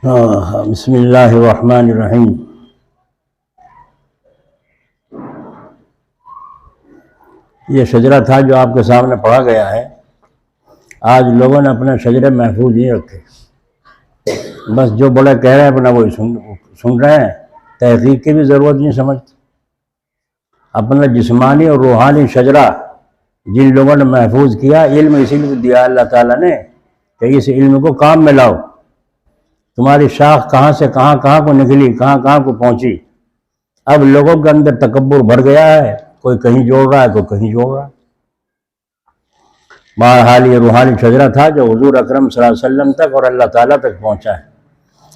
بسم اللہ الرحمن الرحیم۔ یہ شجرہ تھا جو آپ کے سامنے پڑھا گیا ہے۔ آج لوگوں نے اپنے شجرے محفوظ نہیں رکھے، بس جو بڑے کہہ رہے ہیں اپنا وہی سن رہے ہیں، تحقیق کی بھی ضرورت نہیں سمجھتے۔ اپنا جسمانی اور روحانی شجرہ جن لوگوں نے محفوظ کیا، علم اسی لیے دیا اللہ تعالیٰ نے کہ اس علم کو کام میں لاؤ۔ تمہاری شاخ کہاں سے کہاں کو نکلی، کہاں کو پہنچی۔ اب لوگوں کے اندر تکبر بھر گیا ہے، کوئی کہیں جوڑ رہا ہے، کوئی کہیں جوڑ رہا ہے۔ بہرحال یہ روحانی شجرہ تھا جو حضور اکرم صلی اللہ علیہ وسلم تک اور اللہ تعالیٰ تک پہنچا ہے،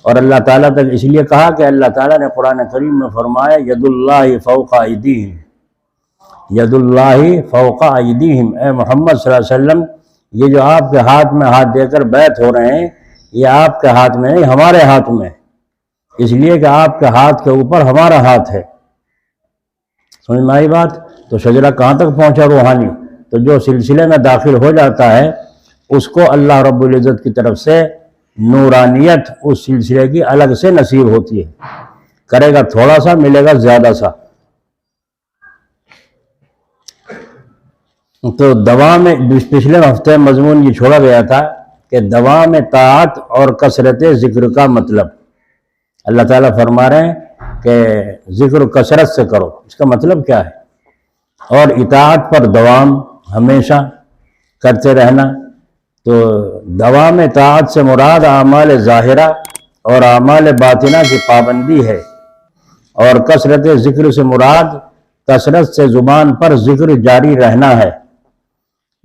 اور اللہ تعالیٰ تک اس لیے کہا کہ اللہ تعالیٰ نے قرآن کریم میں فرمایا ید اللہ فوق ایدیہم، ید اللہ فوق ایدیہم۔ اے محمد صلی اللہ علیہ وسلم، یہ جو آپ کے ہاتھ میں ہاتھ دے کر بیعت ہو رہے ہیں، یہ آپ کے ہاتھ میں نہیں، ہمارے ہاتھ میں، اس لیے کہ آپ کے ہاتھ کے اوپر ہمارا ہاتھ ہے۔ سمجھ میں آئی بات؟ تو شجرہ کہاں تک پہنچا روحانی؟ تو جو سلسلے میں داخل ہو جاتا ہے اس کو اللہ رب العزت کی طرف سے نورانیت اس سلسلے کی الگ سے نصیب ہوتی ہے، کرے گا تھوڑا سا ملے گا زیادہ سا۔ تو دوام پچھلے ہفتے مضمون یہ چھوڑا گیا تھا کہ دوام طاعت اور کثرت ذکر کا مطلب۔ اللہ تعالیٰ فرما رہے ہیں کہ ذکر کثرت سے کرو، اس کا مطلب کیا ہے؟ اور اطاعت پر دوام ہمیشہ کرتے رہنا۔ تو دوام طاعت سے مراد اعمال ظاہرہ اور اعمال باطنہ کی پابندی ہے، اور کثرت ذکر سے مراد کثرت سے زبان پر ذکر جاری رہنا ہے،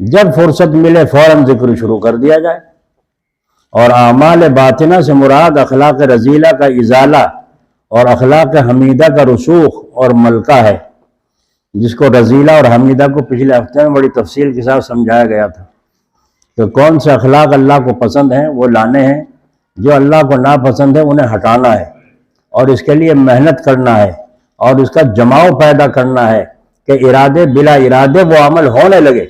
جب فرصت ملے فوراً ذکر شروع کر دیا جائے۔ اور اعمال باطنہ سے مراد اخلاق رذیلہ کا ازالہ اور اخلاق حمیدہ کا رسوخ اور ملکہ ہے، جس کو رذیلہ اور حمیدہ کو پچھلے ہفتے میں بڑی تفصیل کے ساتھ سمجھایا گیا تھا کہ کون سے اخلاق اللہ کو پسند ہیں وہ لانے ہیں، جو اللہ کو ناپسند ہے انہیں ہٹانا ہے، اور اس کے لیے محنت کرنا ہے، اور اس کا جماؤ پیدا کرنا ہے کہ ارادے بلا ارادے وہ عمل ہونے لگے۔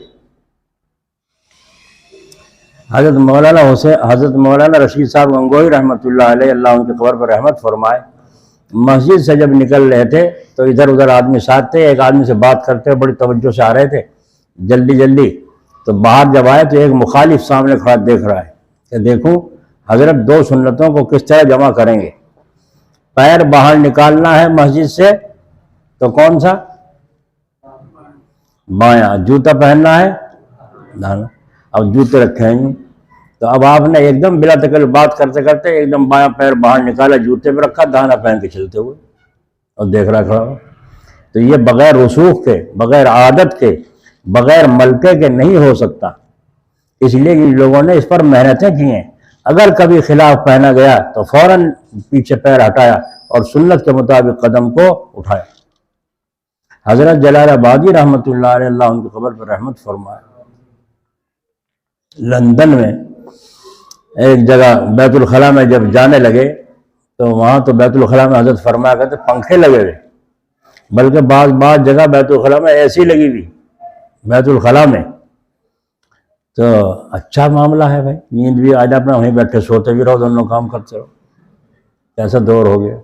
حضرت مولانا رشید صاحب گنگوہی رحمۃ اللہ علیہ، اللہ ان کے قبر پر رحمت فرمائے، مسجد سے جب نکل رہے تھے تو ادھر ادھر آدمی ساتھ تھے، ایک آدمی سے بات کرتے بڑی توجہ سے آ رہے تھے، جلدی تو باہر جب آئے تو ایک مخالف سامنے کھڑا دیکھ رہا ہے کہ دیکھوں حضرت دو سنتوں کو کس طرح جمع کریں گے۔ پیر باہر نکالنا ہے مسجد سے تو کون سا؟ بایاں۔ جوتا پہننا ہے دانا، اب جوتے رکھے ہیں تو اب آپ نے ایک دم بلا تکلف بات کرتے کرتے ایک دم بایاں پیر باہر نکالا، جوتے پہ رکھا، دانا پہن کے چلتے ہوئے، اور دیکھ رہا کھڑا ہو۔ تو یہ بغیر رسوخ کے، بغیر عادت کے، بغیر ملکے کے نہیں ہو سکتا، اس لیے ان لوگوں نے اس پر محنتیں کی ہیں۔ اگر کبھی خلاف پہنا گیا تو فوراً پیچھے پیر ہٹایا اور سنت کے مطابق قدم کو اٹھایا۔ حضرت جلال آبادی رحمۃ اللہ علیہ، اللہ ان کی قبر پر رحمت فرمائے، لندن میں ایک جگہ بیت الخلاء میں جب جانے لگے تو وہاں تو بیت الخلاء میں حضرت فرمایا کرتے پنکھے لگے ہوئے، بلکہ بعض جگہ بیت الخلاء میں ایسی لگی ہوئی بیت الخلاء میں۔ تو اچھا معاملہ ہے بھائی، نیند بھی آ جائے، اپنا وہیں بیٹھے سوتے بھی رہو، دونوں کام کرتے رہو، ایسا دور ہو گیا۔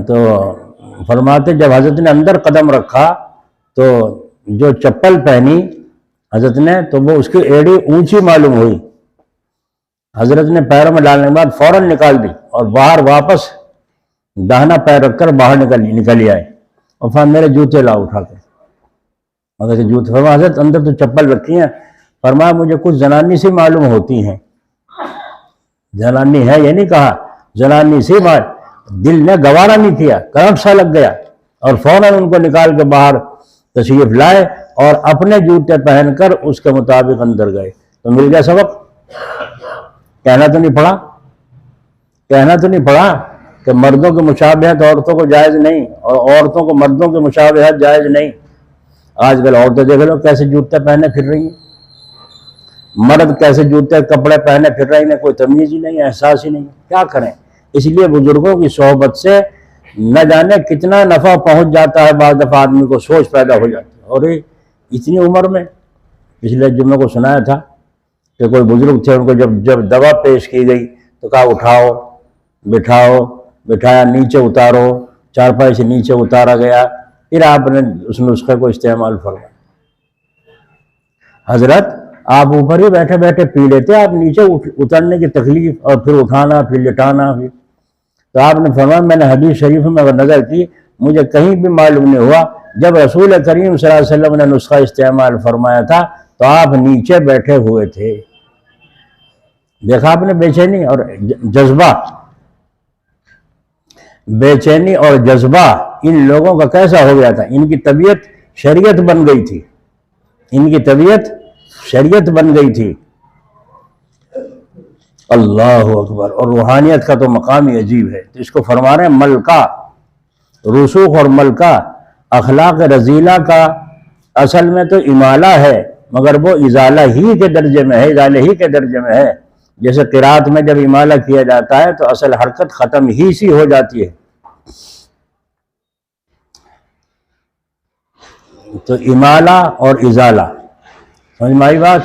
تو فرماتے جب حضرت نے اندر قدم رکھا تو جو چپل پہنی حضرت نے تو وہ اس کی ایڑی اونچی معلوم ہوئی، حضرت نے پیروں میں ڈالنے کے بعد فوراً نکال دی اور باہر واپس داہنا پیر رکھ کر باہر نکل آئے، اور فرمایا میرے جوتے لاؤ اٹھا کر۔ حضرت جوتے، فرمایا حضرت اندر تو چپل رکھی ہیں، فرمایا مجھے کچھ زنانی سی معلوم ہوتی ہیں۔ زنانی ہے یہ نہیں کہا، زنانی سی بات، دل نے گوارا نہیں کیا، کرنٹ سا لگ گیا، اور فوراً ان کو نکال کے باہر تشریف لائے اور اپنے جوتے پہن کر اس کے مطابق اندر گئے۔ تو مل گیا سبق۔ کہنا تو نہیں پڑا کہ مردوں کی مشابہت عورتوں کو جائز نہیں، اور عورتوں کو مردوں کی مشابہت جائز نہیں۔ آج کل عورتیں دیکھ لو کیسے جوتے پہنے پھر رہی ہیں، مرد کیسے جوتے کپڑے پہنے پھر رہے ہیں، کوئی تمیز ہی نہیں، احساس ہی نہیں، کیا کریں؟ اس لیے بزرگوں کی صحبت سے نہ جانے کتنا نفع پہنچ جاتا ہے، بعض دفعہ آدمی کو سوچ پیدا ہو جاتی ہے۔ اور اتنی عمر میں، پچھلے جمعے کو سنایا تھا کہ کوئی بزرگ تھے، ان کو جب دوا پیش کی گئی تو کہا اٹھاؤ، بٹھاؤ، بٹھایا، نیچے اتارو، چارپائی سے نیچے اتارا گیا، پھر آپ نے اس نسخے کو استعمال فرمایا۔ حضرت آپ اوپر ہی بیٹھے بیٹھے پی لیتے، آپ نیچے اترنے کی تکلیف اور پھر اٹھانا، پھر لٹانا، پھر تو آپ نے فرمایا میں نے حدیث شریف میں اگر نظر کی، مجھے کہیں بھی معلوم نہیں ہوا جب رسول کریم صلی اللہ علیہ وسلم نے نسخہ استعمال فرمایا تھا تو آپ نیچے بیٹھے ہوئے تھے۔ دیکھا آپ نے بے چینی اور جذبہ، بے چینی اور جذبہ ان لوگوں کا کیسا ہو گیا تھا، ان کی طبیعت شریعت بن گئی تھی، ان کی طبیعت شریعت بن گئی تھی۔ اللہ اکبر۔ اور روحانیت کا تو مقام ہی عجیب ہے، تو اس کو فرما رہے ہیں ملکہ، رسوخ اور ملکہ، اخلاق رذیلہ کا اصل میں تو امالہ ہے، مگر وہ ازالہ ہی کے درجے میں ہے، ازالہ ہی کے درجے میں ہے۔ جیسے قرات میں جب امالہ کیا جاتا ہے تو اصل حرکت ختم ہی سی ہو جاتی ہے، تو امالہ اور ازالہ، سمجھ میں آئی بات؟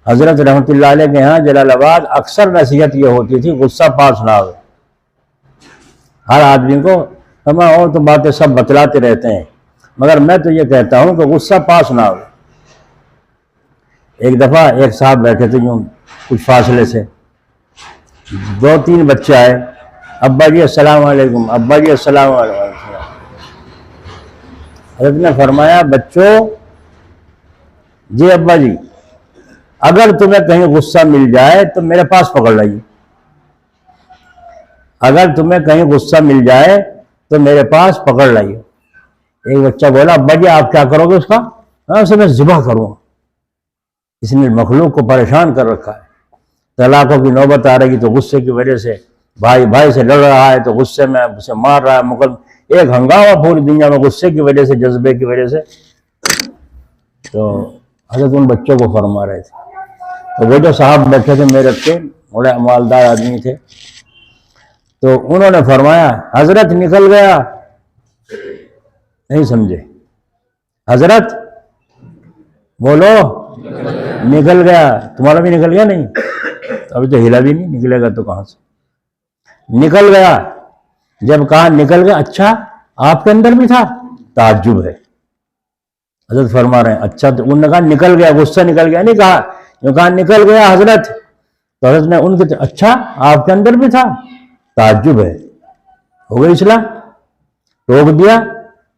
حضرت رحمت اللہ علیہ کے ہاں جلال آباد اکثر نصیحت یہ ہوتی تھی غصہ پاس نہ ہو، ہر آدمی کو اور تو باتیں سب بتلاتے رہتے ہیں، مگر میں تو یہ کہتا ہوں کہ غصہ پاس نہ ہو۔ ایک دفعہ ایک صاحب بیٹھے تھے یوں کچھ فاصلے سے، 2-3 بچے آئے، ابا جی السلام علیکم، ابا جی السلام علیکم۔ حضرت نے فرمایا بچوں، جی ابا جی، اگر تمہیں کہیں غصہ مل جائے تو میرے پاس پکڑ لائیے، اگر تمہیں کہیں غصہ مل جائے تو میرے پاس پکڑ لائیے۔ ایک بچہ بولا ابا جی آپ کیا کرو گے اس کا؟ اسے میں ذبح کروں گا، اس نے مخلوق کو پریشان کر رکھا ہے، طلاقوں کی نوبت آ رہی تو غصے کی وجہ سے، بھائی بھائی سے لڑ رہا ہے تو غصے میں اسے مار رہا ہے، ایک ہنگامہ پوری دنیا میں غصے کی وجہ سے، جذبے کی وجہ سے۔ تو حضرت ان بچوں کو فرما رہے تھے، تو وہ جو صاحب بیٹھے تھے میرے کے بڑے مالدار آدمی تھے، تو انہوں نے فرمایا حضرت نکل گیا، نہیں سمجھے؟ حضرت بولو نکل گیا، تمہارا بھی نکل گیا؟ نہیں، ابھی تو ہلا بھی نہیں، نکلے گا تو کہاں سے؟ نکل گیا۔ جب کہا نکل گیا، اچھا آپ کے اندر بھی تھا؟ تعجب ہے۔ حضرت فرما رہے ہیں اچھا، تو انہوں نے کہا نکل گیا، غصہ نکل گیا نہیں کہا، جو کہا نکل گیا حضرت، تو حضرت نے ان کے اچھا آپ کے اندر بھی تھا؟ تعجب ہے۔ ہو گئی اصلاح، روک دیا،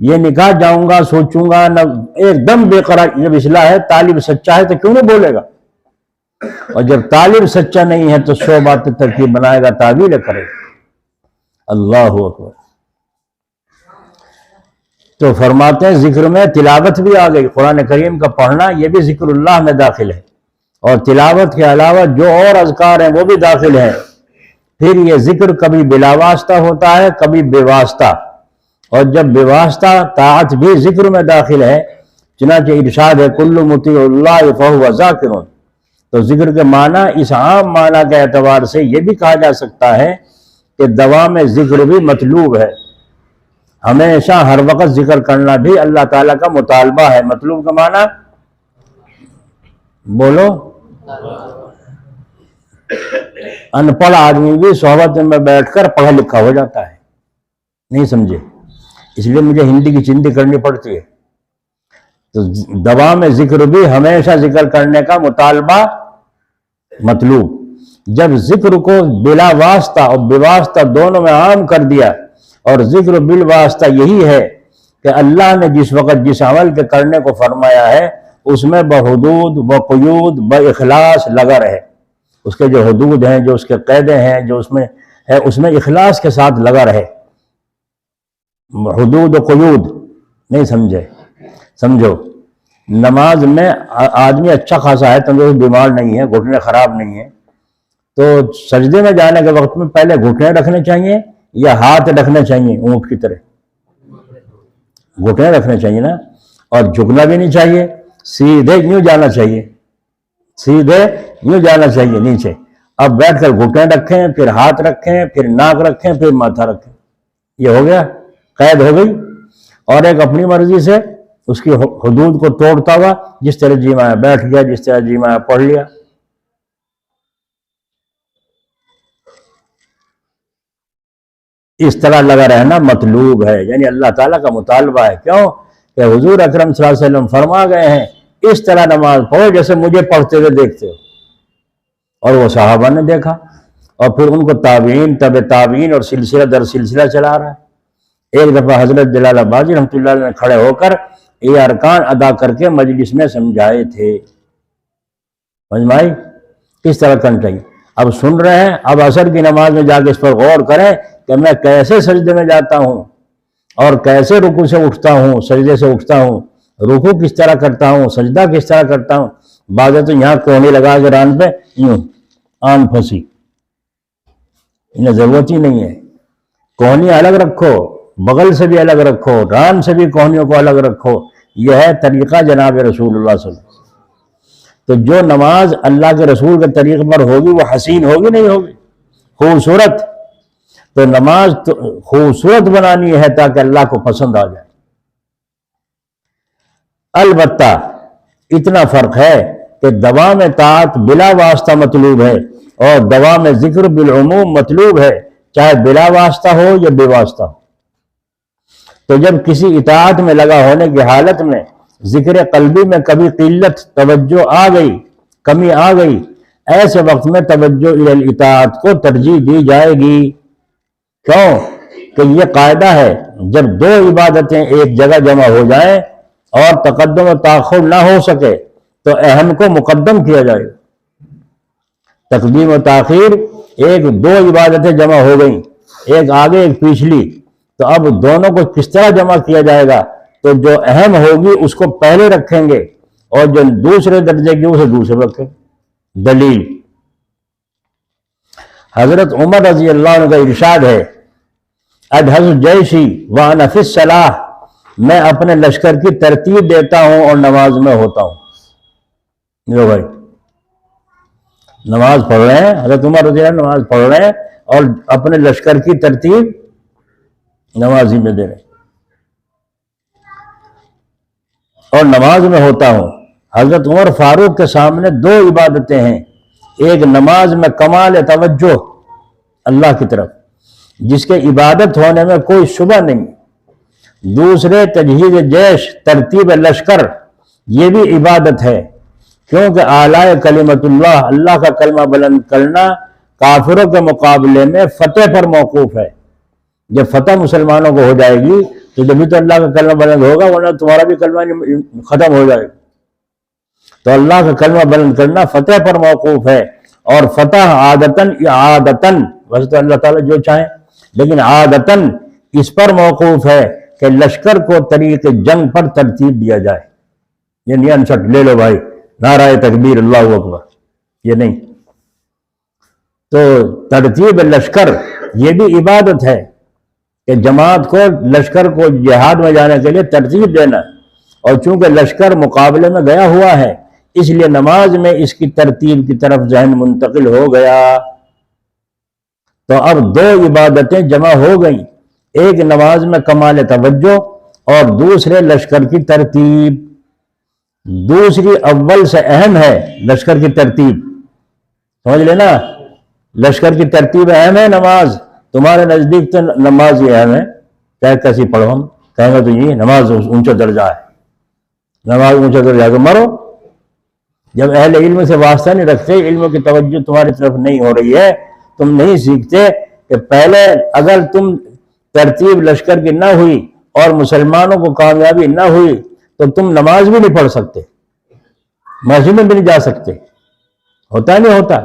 یہ نکاح جاؤں گا سوچوں گا نہ، ایک دم بے قرار۔ جب اصلاح ہے، طالب سچا ہے تو کیوں نہیں بولے گا، اور جب طالب سچا نہیں ہے تو 100 باتیں ترکیب بنائے گا، تعویلیں کرے گا۔ اللہ اکبر۔ تو فرماتے ہیں ذکر میں تلاوت بھی آ گئی، قرآن کریم کا پڑھنا یہ بھی ذکر اللہ میں داخل ہے، اور تلاوت کے علاوہ جو اور اذکار ہیں وہ بھی داخل ہیں۔ پھر یہ ذکر کبھی بلا واسطہ ہوتا ہے، کبھی بے واسطہ، اور جب بے واسطہ طاعت بھی ذکر میں داخل ہے، چنانچہ ارشاد ہے کل مطیع اللہ فہو ذاکر۔ تو ذکر کے معنی اس عام معنی کے اعتبار سے یہ بھی کہا جا سکتا ہے کہ دوام ذکر بھی مطلوب ہے، ہمیشہ ہر وقت ذکر کرنا بھی اللہ تعالیٰ کا مطالبہ ہے۔ مطلوب کا معنی بولو، ان پڑھ آدمی بھی صحبت میں بیٹھ کر پڑھا لکھا ہو جاتا ہے، نہیں سمجھے؟ اس لیے مجھے ہندی کی چندی کرنی پڑتی ہے۔ تو دوام ذکر بھی ہمیشہ ذکر کرنے کا مطالبہ مطلوب۔ جب ذکر کو بلا واسطہ اور بے واسطہ دونوں میں عام کر دیا، اور ذکر بالواسطہ یہی ہے کہ اللہ نے جس وقت جس عمل کے کرنے کو فرمایا ہے اس میں بحدود بقیود باخلاص لگا رہے، اس کے جو حدود ہیں، جو اس کے قیدیں ہیں، جو اس میں ہے، اس میں اخلاص کے ساتھ لگا رہے۔ حدود و قیود نہیں سمجھے؟ سمجھو، نماز میں آدمی اچھا خاصا ہے، تندرست، بیمار نہیں ہے، گھٹنے خراب نہیں ہے، تو سجدے میں جانے کے وقت میں پہلے گھٹنے رکھنے چاہیے یا ہاتھ رکھنے چاہیے؟ اونٹ کی طرح گھٹنے رکھنے چاہیے نا، اور جھکنا بھی نہیں چاہیے، سیدھے یوں جانا چاہیے، سیدھے یوں جانا چاہیے نیچے۔ اب بیٹھ کر گھٹنے رکھیں، پھر ہاتھ رکھیں، پھر ناک رکھیں، پھر ماتھا رکھیں، یہ ہو گیا، قید ہو گئی۔ اور ایک اپنی مرضی سے اس کی حدود کو توڑتا ہوا جس طرح جی میں بیٹھ گیا، جس طرح جی میں پڑھ لیا۔ اس طرح لگا رہنا مطلوب ہے، یعنی اللہ تعالیٰ کا مطالبہ ہے۔ کیوں کہ حضور اکرم صلی اللہ علیہ وسلم فرما گئے ہیں اس طرح نماز پڑھو جیسے مجھے پڑھتے ہوئے دیکھتے ہو، اور وہ صحابہ نے دیکھا، اور پھر ان کو تابعین، تبع تابعین، اور سلسلہ در سلسلہ چلا رہا ہے۔ ایک دفعہ حضرت جلال آبادی رحمۃ اللہ علیہ نے کھڑے ہو کر یہ ارکان ادا کر کے مجلس میں سمجھائے تھے، سمجھ میں آئی؟ کس طرح کرنا چاہیے۔ اب سن رہے ہیں، اب عصر کی نماز میں جا کے اس پر غور کریں کہ میں کیسے سجدے میں جاتا ہوں، اور کیسے رکوع سے اٹھتا ہوں، سجدے سے اٹھتا ہوں، رکوع کس طرح کرتا ہوں، سجدہ کس طرح کرتا ہوں۔ بعض تو یہاں کوہنی لگا کے ران پہ یوں آن پھنسی، انہیں ضرورت ہی نہیں ہے۔ کوہنی الگ رکھو، بغل سے بھی الگ رکھو، ران سے بھی کوہنیوں کو الگ رکھو، یہ ہے طریقہ جناب رسول اللہ صلی اللہ علیہ وسلم۔ تو جو نماز اللہ کے رسول کے طریقے پر ہوگی وہ حسین ہوگی نہیں ہوگی، خوبصورت۔ تو نماز تو خوبصورت بنانی ہے تاکہ اللہ کو پسند آ جائے۔ البتہ اتنا فرق ہے کہ دوام طاعت بلا واسطہ مطلوب ہے، اور دوام ذکر بالعموم مطلوب ہے، چاہے بلا واسطہ ہو یا بے واسطہ ہو۔ تو جب کسی اطاعت میں لگا ہونے کی حالت میں ذکر قلبی میں کبھی قلت توجہ آ گئی، کمی آ گئی، ایسے وقت میں توجہ الی الاطاعت کو ترجیح دی جائے گی۔ کیوں کہ یہ قاعدہ ہے، جب دو عبادتیں ایک جگہ جمع ہو جائیں اور تقدم و تاخر نہ ہو سکے تو اہم کو مقدم کیا جائے۔ تقدیم و تاخیر، ایک دو عبادتیں جمع ہو گئیں، ایک آگے ایک پچھلی، تو اب دونوں کو کس طرح جمع کیا جائے گا؟ تو جو اہم ہوگی اس کو پہلے رکھیں گے، اور جو دوسرے درجے کی اسے دوسرے رکھیں۔ دلیل حضرت عمر رضی اللہ عنہ کا ارشاد ہے، اجہز جیشی وانا فی الصلاۃ، میں اپنے لشکر کی ترتیب دیتا ہوں اور نماز میں ہوتا ہوں۔ جو بھائی نماز پڑھ رہے ہیں، حضرت عمر رضی اللہ عنہ نماز پڑھ رہے ہیں اور اپنے لشکر کی ترتیب نمازی میں دے رہے ہیں، اور نماز میں ہوتا ہوں۔ حضرت عمر فاروق کے سامنے دو عبادتیں ہیں، ایک نماز میں کمال توجہ اللہ کی طرف جس کے عبادت ہونے میں کوئی شبہ نہیں، دوسرے تجہیز جیش، ترتیب لشکر، یہ بھی عبادت ہے، کیونکہ اعلیٰ کلمت اللہ، اللہ کا کلمہ بلند کرنا کافروں کے مقابلے میں فتح پر موقوف ہے۔ جب فتح مسلمانوں کو ہو جائے گی تو جبھی تو اللہ کا کلمہ بلند ہوگا، ورنہ تمہارا بھی کلمہ ختم ہو جائے گا۔ تو اللہ کا کلمہ بلند کرنا فتح پر موقوف ہے، اور فتح عادتاً ویسے تو اللہ تعالیٰ جو چاہیں، لیکن عادتاً اس پر موقوف ہے کہ لشکر کو طریق جنگ پر ترتیب دیا جائے۔ یہ نہیں انسٹ لے لو بھائی نعرہ تکبیر اللہ اکبر، یہ نہیں۔ تو ترتیب لشکر یہ بھی عبادت ہے کہ جماعت کو، لشکر کو جہاد میں جانے کے لیے ترتیب دینا، اور چونکہ لشکر مقابلے میں گیا ہوا ہے اس لیے نماز میں اس کی ترتیب کی طرف ذہن منتقل ہو گیا۔ تو اب دو عبادتیں جمع ہو گئیں، ایک نماز میں کمال توجہ اور دوسرے لشکر کی ترتیب۔ دوسری اول سے اہم ہے لشکر کی ترتیب، سمجھ لینا، لشکر کی ترتیب اہم ہے۔ نماز تمہارے نزدیک تو نماز ہی اہم ہے، کیا کیسی پڑھو، ہم کہیں گے تو یہ نماز اونچا درجہ ہے، نماز اونچا درجہ ہے تو مرو۔ جب اہل علم سے واسطہ نہیں رکھتے، علم کی توجہ تمہاری طرف نہیں ہو رہی ہے، تم نہیں سیکھتے کہ پہلے اگر تم ترتیب لشکر کی نہ ہوئی اور مسلمانوں کو کامیابی نہ ہوئی تو تم نماز بھی نہیں پڑھ سکتے، مسجد میں بھی نہیں جا سکتے، ہوتا نہیں ہوتا۔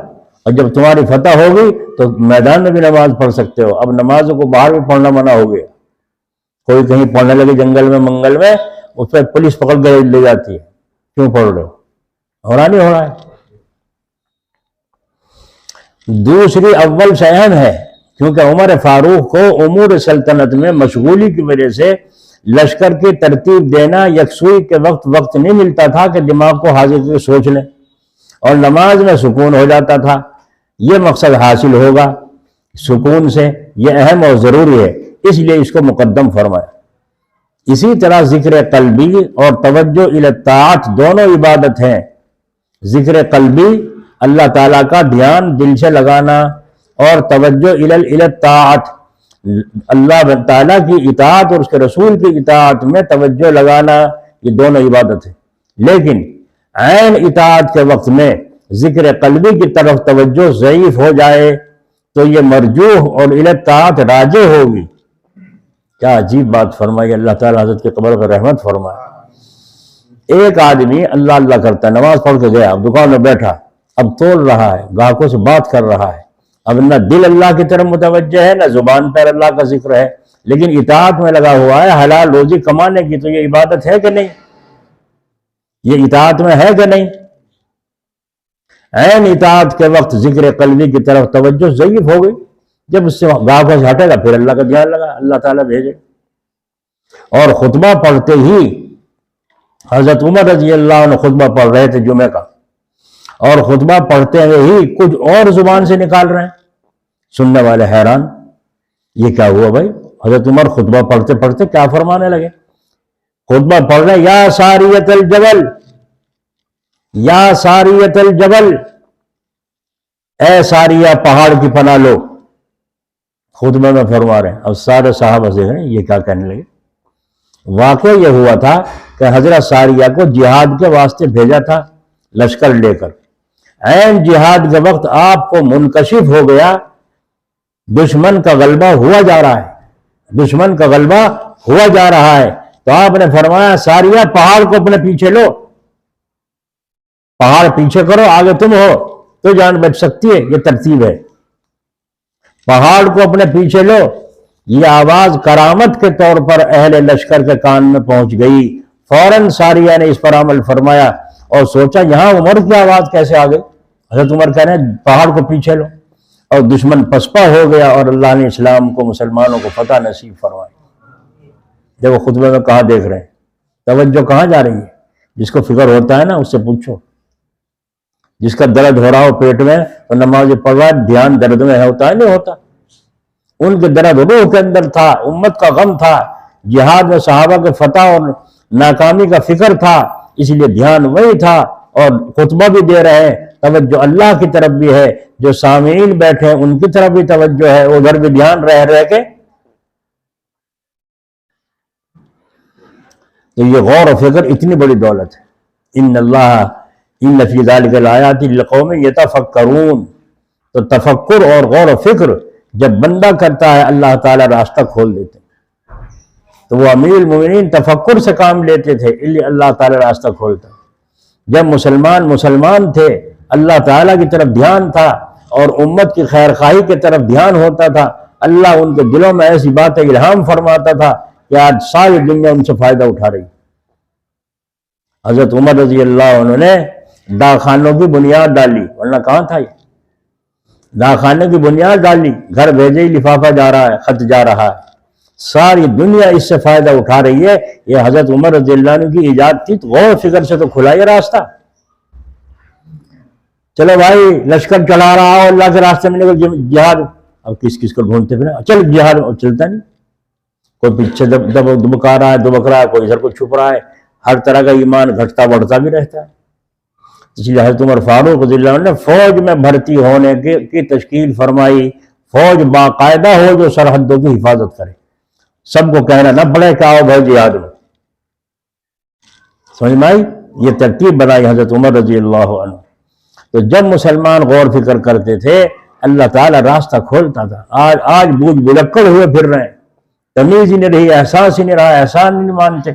اور جب تمہاری فتح ہوگی تو میدان میں بھی نماز پڑھ سکتے ہو۔ اب نمازوں کو باہر بھی پڑھنا منع ہو گیا، کوئی کہیں پڑھنے لگے جنگل میں منگل میں، اس پہ پولیس پکڑ کے لے جاتی ہے، کیوں پڑھ رہے ہو رہا نہیں ہو رہا ہے۔ دوسری اول سے اہم ہے کیونکہ عمر فاروق کو امور سلطنت میں مشغولی کی وجہ سے لشکر کی ترتیب دینا یکسوئی کے وقت نہیں ملتا تھا کہ دماغ کو حاضر کر سوچ لیں، اور نماز میں سکون ہو جاتا تھا۔ یہ مقصد حاصل ہوگا سکون سے، یہ اہم اور ضروری ہے، اس لیے اس کو مقدم فرمایا۔ اسی طرح ذکر قلبی اور توجہ الی الطاعت دونوں عبادت ہیں۔ ذکر قلبی اللہ تعالیٰ کا دھیان دل سے لگانا، اور توجہ الی الطاعت اللہ تعالیٰ کی اطاعت اور اس کے رسول کی اطاعت میں توجہ لگانا یہ دونوں عبادت ہے، لیکن عین اطاعت کے وقت میں ذکر قلبی کی طرف توجہ ضعیف ہو جائے تو یہ مرجوح اور الاطاعت راجع ہوگی۔ کیا عجیب بات فرمائی اللہ تعالیٰ، حضرت کے قبر پر رحمت فرمائے۔ ایک آدمی اللہ اللہ کرتا ہے، نماز پڑھ کے گیا، اب دکان میں بیٹھا، اب تول رہا ہے، گاہکوں سے بات کر رہا ہے، اب نہ دل اللہ کی طرف متوجہ ہے نہ زبان پر اللہ کا ذکر ہے، لیکن اطاعت میں لگا ہوا ہے حلال روزی کمانے کی، تو یہ عبادت ہے کہ نہیں؟ یہ اطاعت میں ہے کہ نہیں؟ عین اطاعت کے وقت ذکر قلبی کی طرف توجہ ضعیف ہو گئی، جب اس سے گاہکوں سے ہٹے گا پھر اللہ کا دھیان لگا، اللہ تعالیٰ بھیجے۔ اور خطبہ پڑھتے ہی حضرت عمر رضی اللہ عنہ خطبہ پڑھ رہے تھے جمعہ کا، اور خطبہ پڑھتے ہوئے ہی کچھ اور زبان سے نکال رہے ہیں، سننے والے حیران، یہ کیا ہوا بھائی؟ حضرت عمر خطبہ پڑھتے پڑھتے کیا فرمانے لگے؟ خطبہ پڑھ رہے، یا ساریت الجبل، یا ساریت الجبل، اے ساریہ پہاڑ کی پناہ لو، خطبہ میں فرما رہے ہیں۔ اب سارے صحابہ سے یہ کیا کہنے لگے؟ واقعہ یہ ہوا تھا کہ حضرت ساریہ کو جہاد کے واسطے بھیجا تھا لشکر لے کر، عین جہاد کے وقت آپ کو منکشف ہو گیا، دشمن کا غلبہ ہوا جا رہا ہے، دشمن کا غلبہ ہوا جا رہا ہے، تو آپ نے فرمایا ساریہ پہاڑ کو اپنے پیچھے لو، پہاڑ پیچھے کرو، آگے تم ہو تو جان بچ سکتی ہے، یہ ترتیب ہے، پہاڑ کو اپنے پیچھے لو۔ یہ آواز کرامت کے طور پر اہل لشکر کے کان میں پہنچ گئی، فوراً ساریہ نے اس پر عمل فرمایا اور سوچا یہاں عمر کی آواز کیسے آ گئی؟ حضرت عمر کہہ رہے ہیں پہاڑ کو پیچھے لو، اور دشمن پسپا ہو گیا اور اللہ نے اسلام کو، مسلمانوں کو فتح نصیب فرمائی۔ دیکھو خطبے میں کہاں دیکھ رہے ہیں، توجہ کہاں جا رہی ہے؟ جس کو فکر ہوتا ہے نا اس سے پوچھو، جس کا درد ہو رہا ہو پیٹ میں تو نماز پڑھ رہا ہے، دھیان درد میں ہوتا ہے نہیں ہوتا؟ ان کے درد روح کے اندر تھا، امت کا غم تھا، جہاد میں صحابہ کے فتح اور ناکامی کا فکر تھا، اس لیے دھیان وہی تھا، اور خطبہ بھی دے رہے ہیں، توجہ اللہ کی طرف بھی ہے، جو سامعین بیٹھے ہیں ان کی طرف بھی توجہ ہے، ادھر بھی دھیان رہ کے۔ تو یہ غور و فکر اتنی بڑی دولت ہے۔ ان فی ذلک الآیات لقوم یتفکرون، تو تفکر اور غور و فکر جب بندہ کرتا ہے اللہ تعالیٰ راستہ کھول دیتے ہیں، تو وہ امیر المومنین تفکر سے کام لیتے تھے، اس لیے اللہ تعالیٰ راستہ کھولتا ہے۔ جب مسلمان تھے، اللہ تعالیٰ کی طرف دھیان تھا اور امت کی خیر خواہی کی طرف دھیان ہوتا تھا، اللہ ان کے دلوں میں ایسی باتیں الہام فرماتا تھا کہ آج ساری دنیا ان سے فائدہ اٹھا رہی۔ حضرت عمر رضی اللہ عنہ نے ڈاکخانوں کی بنیاد ڈالی، ورنہ کہاں تھا یہ؟ ڈاکخانے کی بنیاد ڈالی، گھر بھیجے ہی لفافہ جا رہا ہے، خط جا رہا ہے، ساری دنیا اس سے فائدہ اٹھا رہی ہے۔ یہ حضرت عمر رضی اللہ عنہ کی ایجاد تھی، تو غور و فکر سے تو کھلا یہ راستہ۔ چلو بھائی لشکر چلا رہا ہو اللہ کے راستے میں، جہاد اب کس کو ڈھونڈتے پھر، چل جہاد چلتا نہیں، کوئی پیچھے دبکا رہا ہے، کوئی ادھر کو چھپ رہا ہے، ہر طرح کا ایمان گھٹتا بڑھتا بھی رہتا ہے۔ اس لیے حضرت عمر فاروق رضی اللہ عنہ نے فوج میں بھرتی ہونے کی تشکیل فرمائی، فوج باقاعدہ ہو جو سرحدوں کی حفاظت کرے، سب کو کہنا نہ پڑے کہ آؤ بھائی جہاد میں، سمجھ میں آئی؟ یہ ترتیب بنائی حضرت عمر رضی اللہ عنہ۔ تو جب مسلمان غور فکر کرتے تھے اللہ تعالیٰ راستہ کھولتا تھا۔ آج بوجھ بلکڑ ہوئے پھر رہے ہیں، تمیز ہی نہیں رہی، احساس ہی نہیں رہا، احسان نہیں مانتے،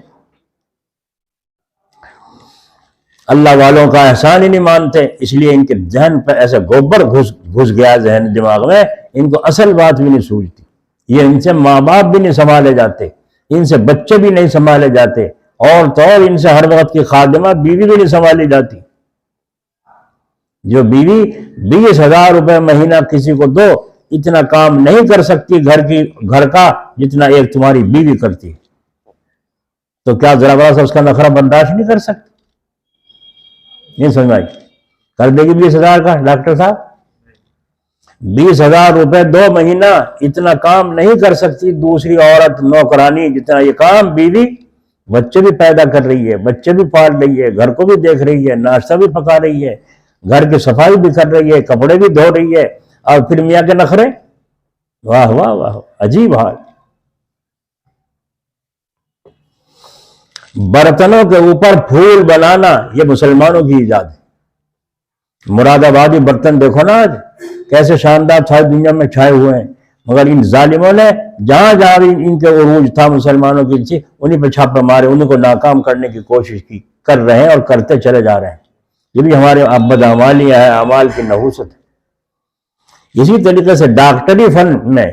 اللہ والوں کا احسان ہی نہیں مانتے، اس لیے ان کے ذہن پہ ایسے گوبر گھس گیا ذہن دماغ میں، ان کو اصل بات بھی نہیں سوچتی، یہ ان سے ماں باپ بھی نہیں سنبھالے جاتے، ان سے بچے بھی نہیں سنبھالے جاتے، اور تو اور ان سے ہر وقت کی خادمہ بیوی بھی نہیں سنبھالی جاتی۔ جو بیوی 20,000 روپے مہینہ کسی کو دو، اتنا کام نہیں کر سکتی گھر کا جتنا ایک تمہاری بیوی کرتی، تو کیا ذرا بڑا سا اس کا نخرہ برداشت نہیں کر سکتی؟ نہیں سمجھ آئی؟ کر دے گی 20,000 کا ڈاکٹر صاحب؟ 20,000 روپے 2 مہینہ اتنا کام نہیں کر سکتی دوسری عورت نوکرانی جتنا یہ کام بیوی، بچے بھی پیدا کر رہی ہے، بچے بھی پال رہی ہے، گھر کو بھی دیکھ رہی ہے، ناشتہ بھی پکا رہی ہے، گھر کی صفائی بھی کر رہی ہے، کپڑے بھی دھو رہی ہے، اور پھر میاں کے نخرے، واہ واہ واہ، عجیب حال۔ برتنوں کے اوپر پھول بنانا یہ مسلمانوں کی ایجاد ہے۔ مراد آبادی برتن دیکھو نا آج کیسے شاندار ساری دنیا میں چھائے ہوئے ہیں، مگر ان ظالموں نے جہاں جہاں بھی ان کے عروج تھا مسلمانوں کی چیز، انہیں پہ چھاپے مارے، انہیں کو ناکام کرنے کی کوشش کی، کر رہے ہیں اور کرتے چلے جا رہے ہیں۔ یہ بھی ہمارے بدعمالیاں ہے، اعمال کی نحوست ہے۔ اسی طریقے سے ڈاکٹری فن میں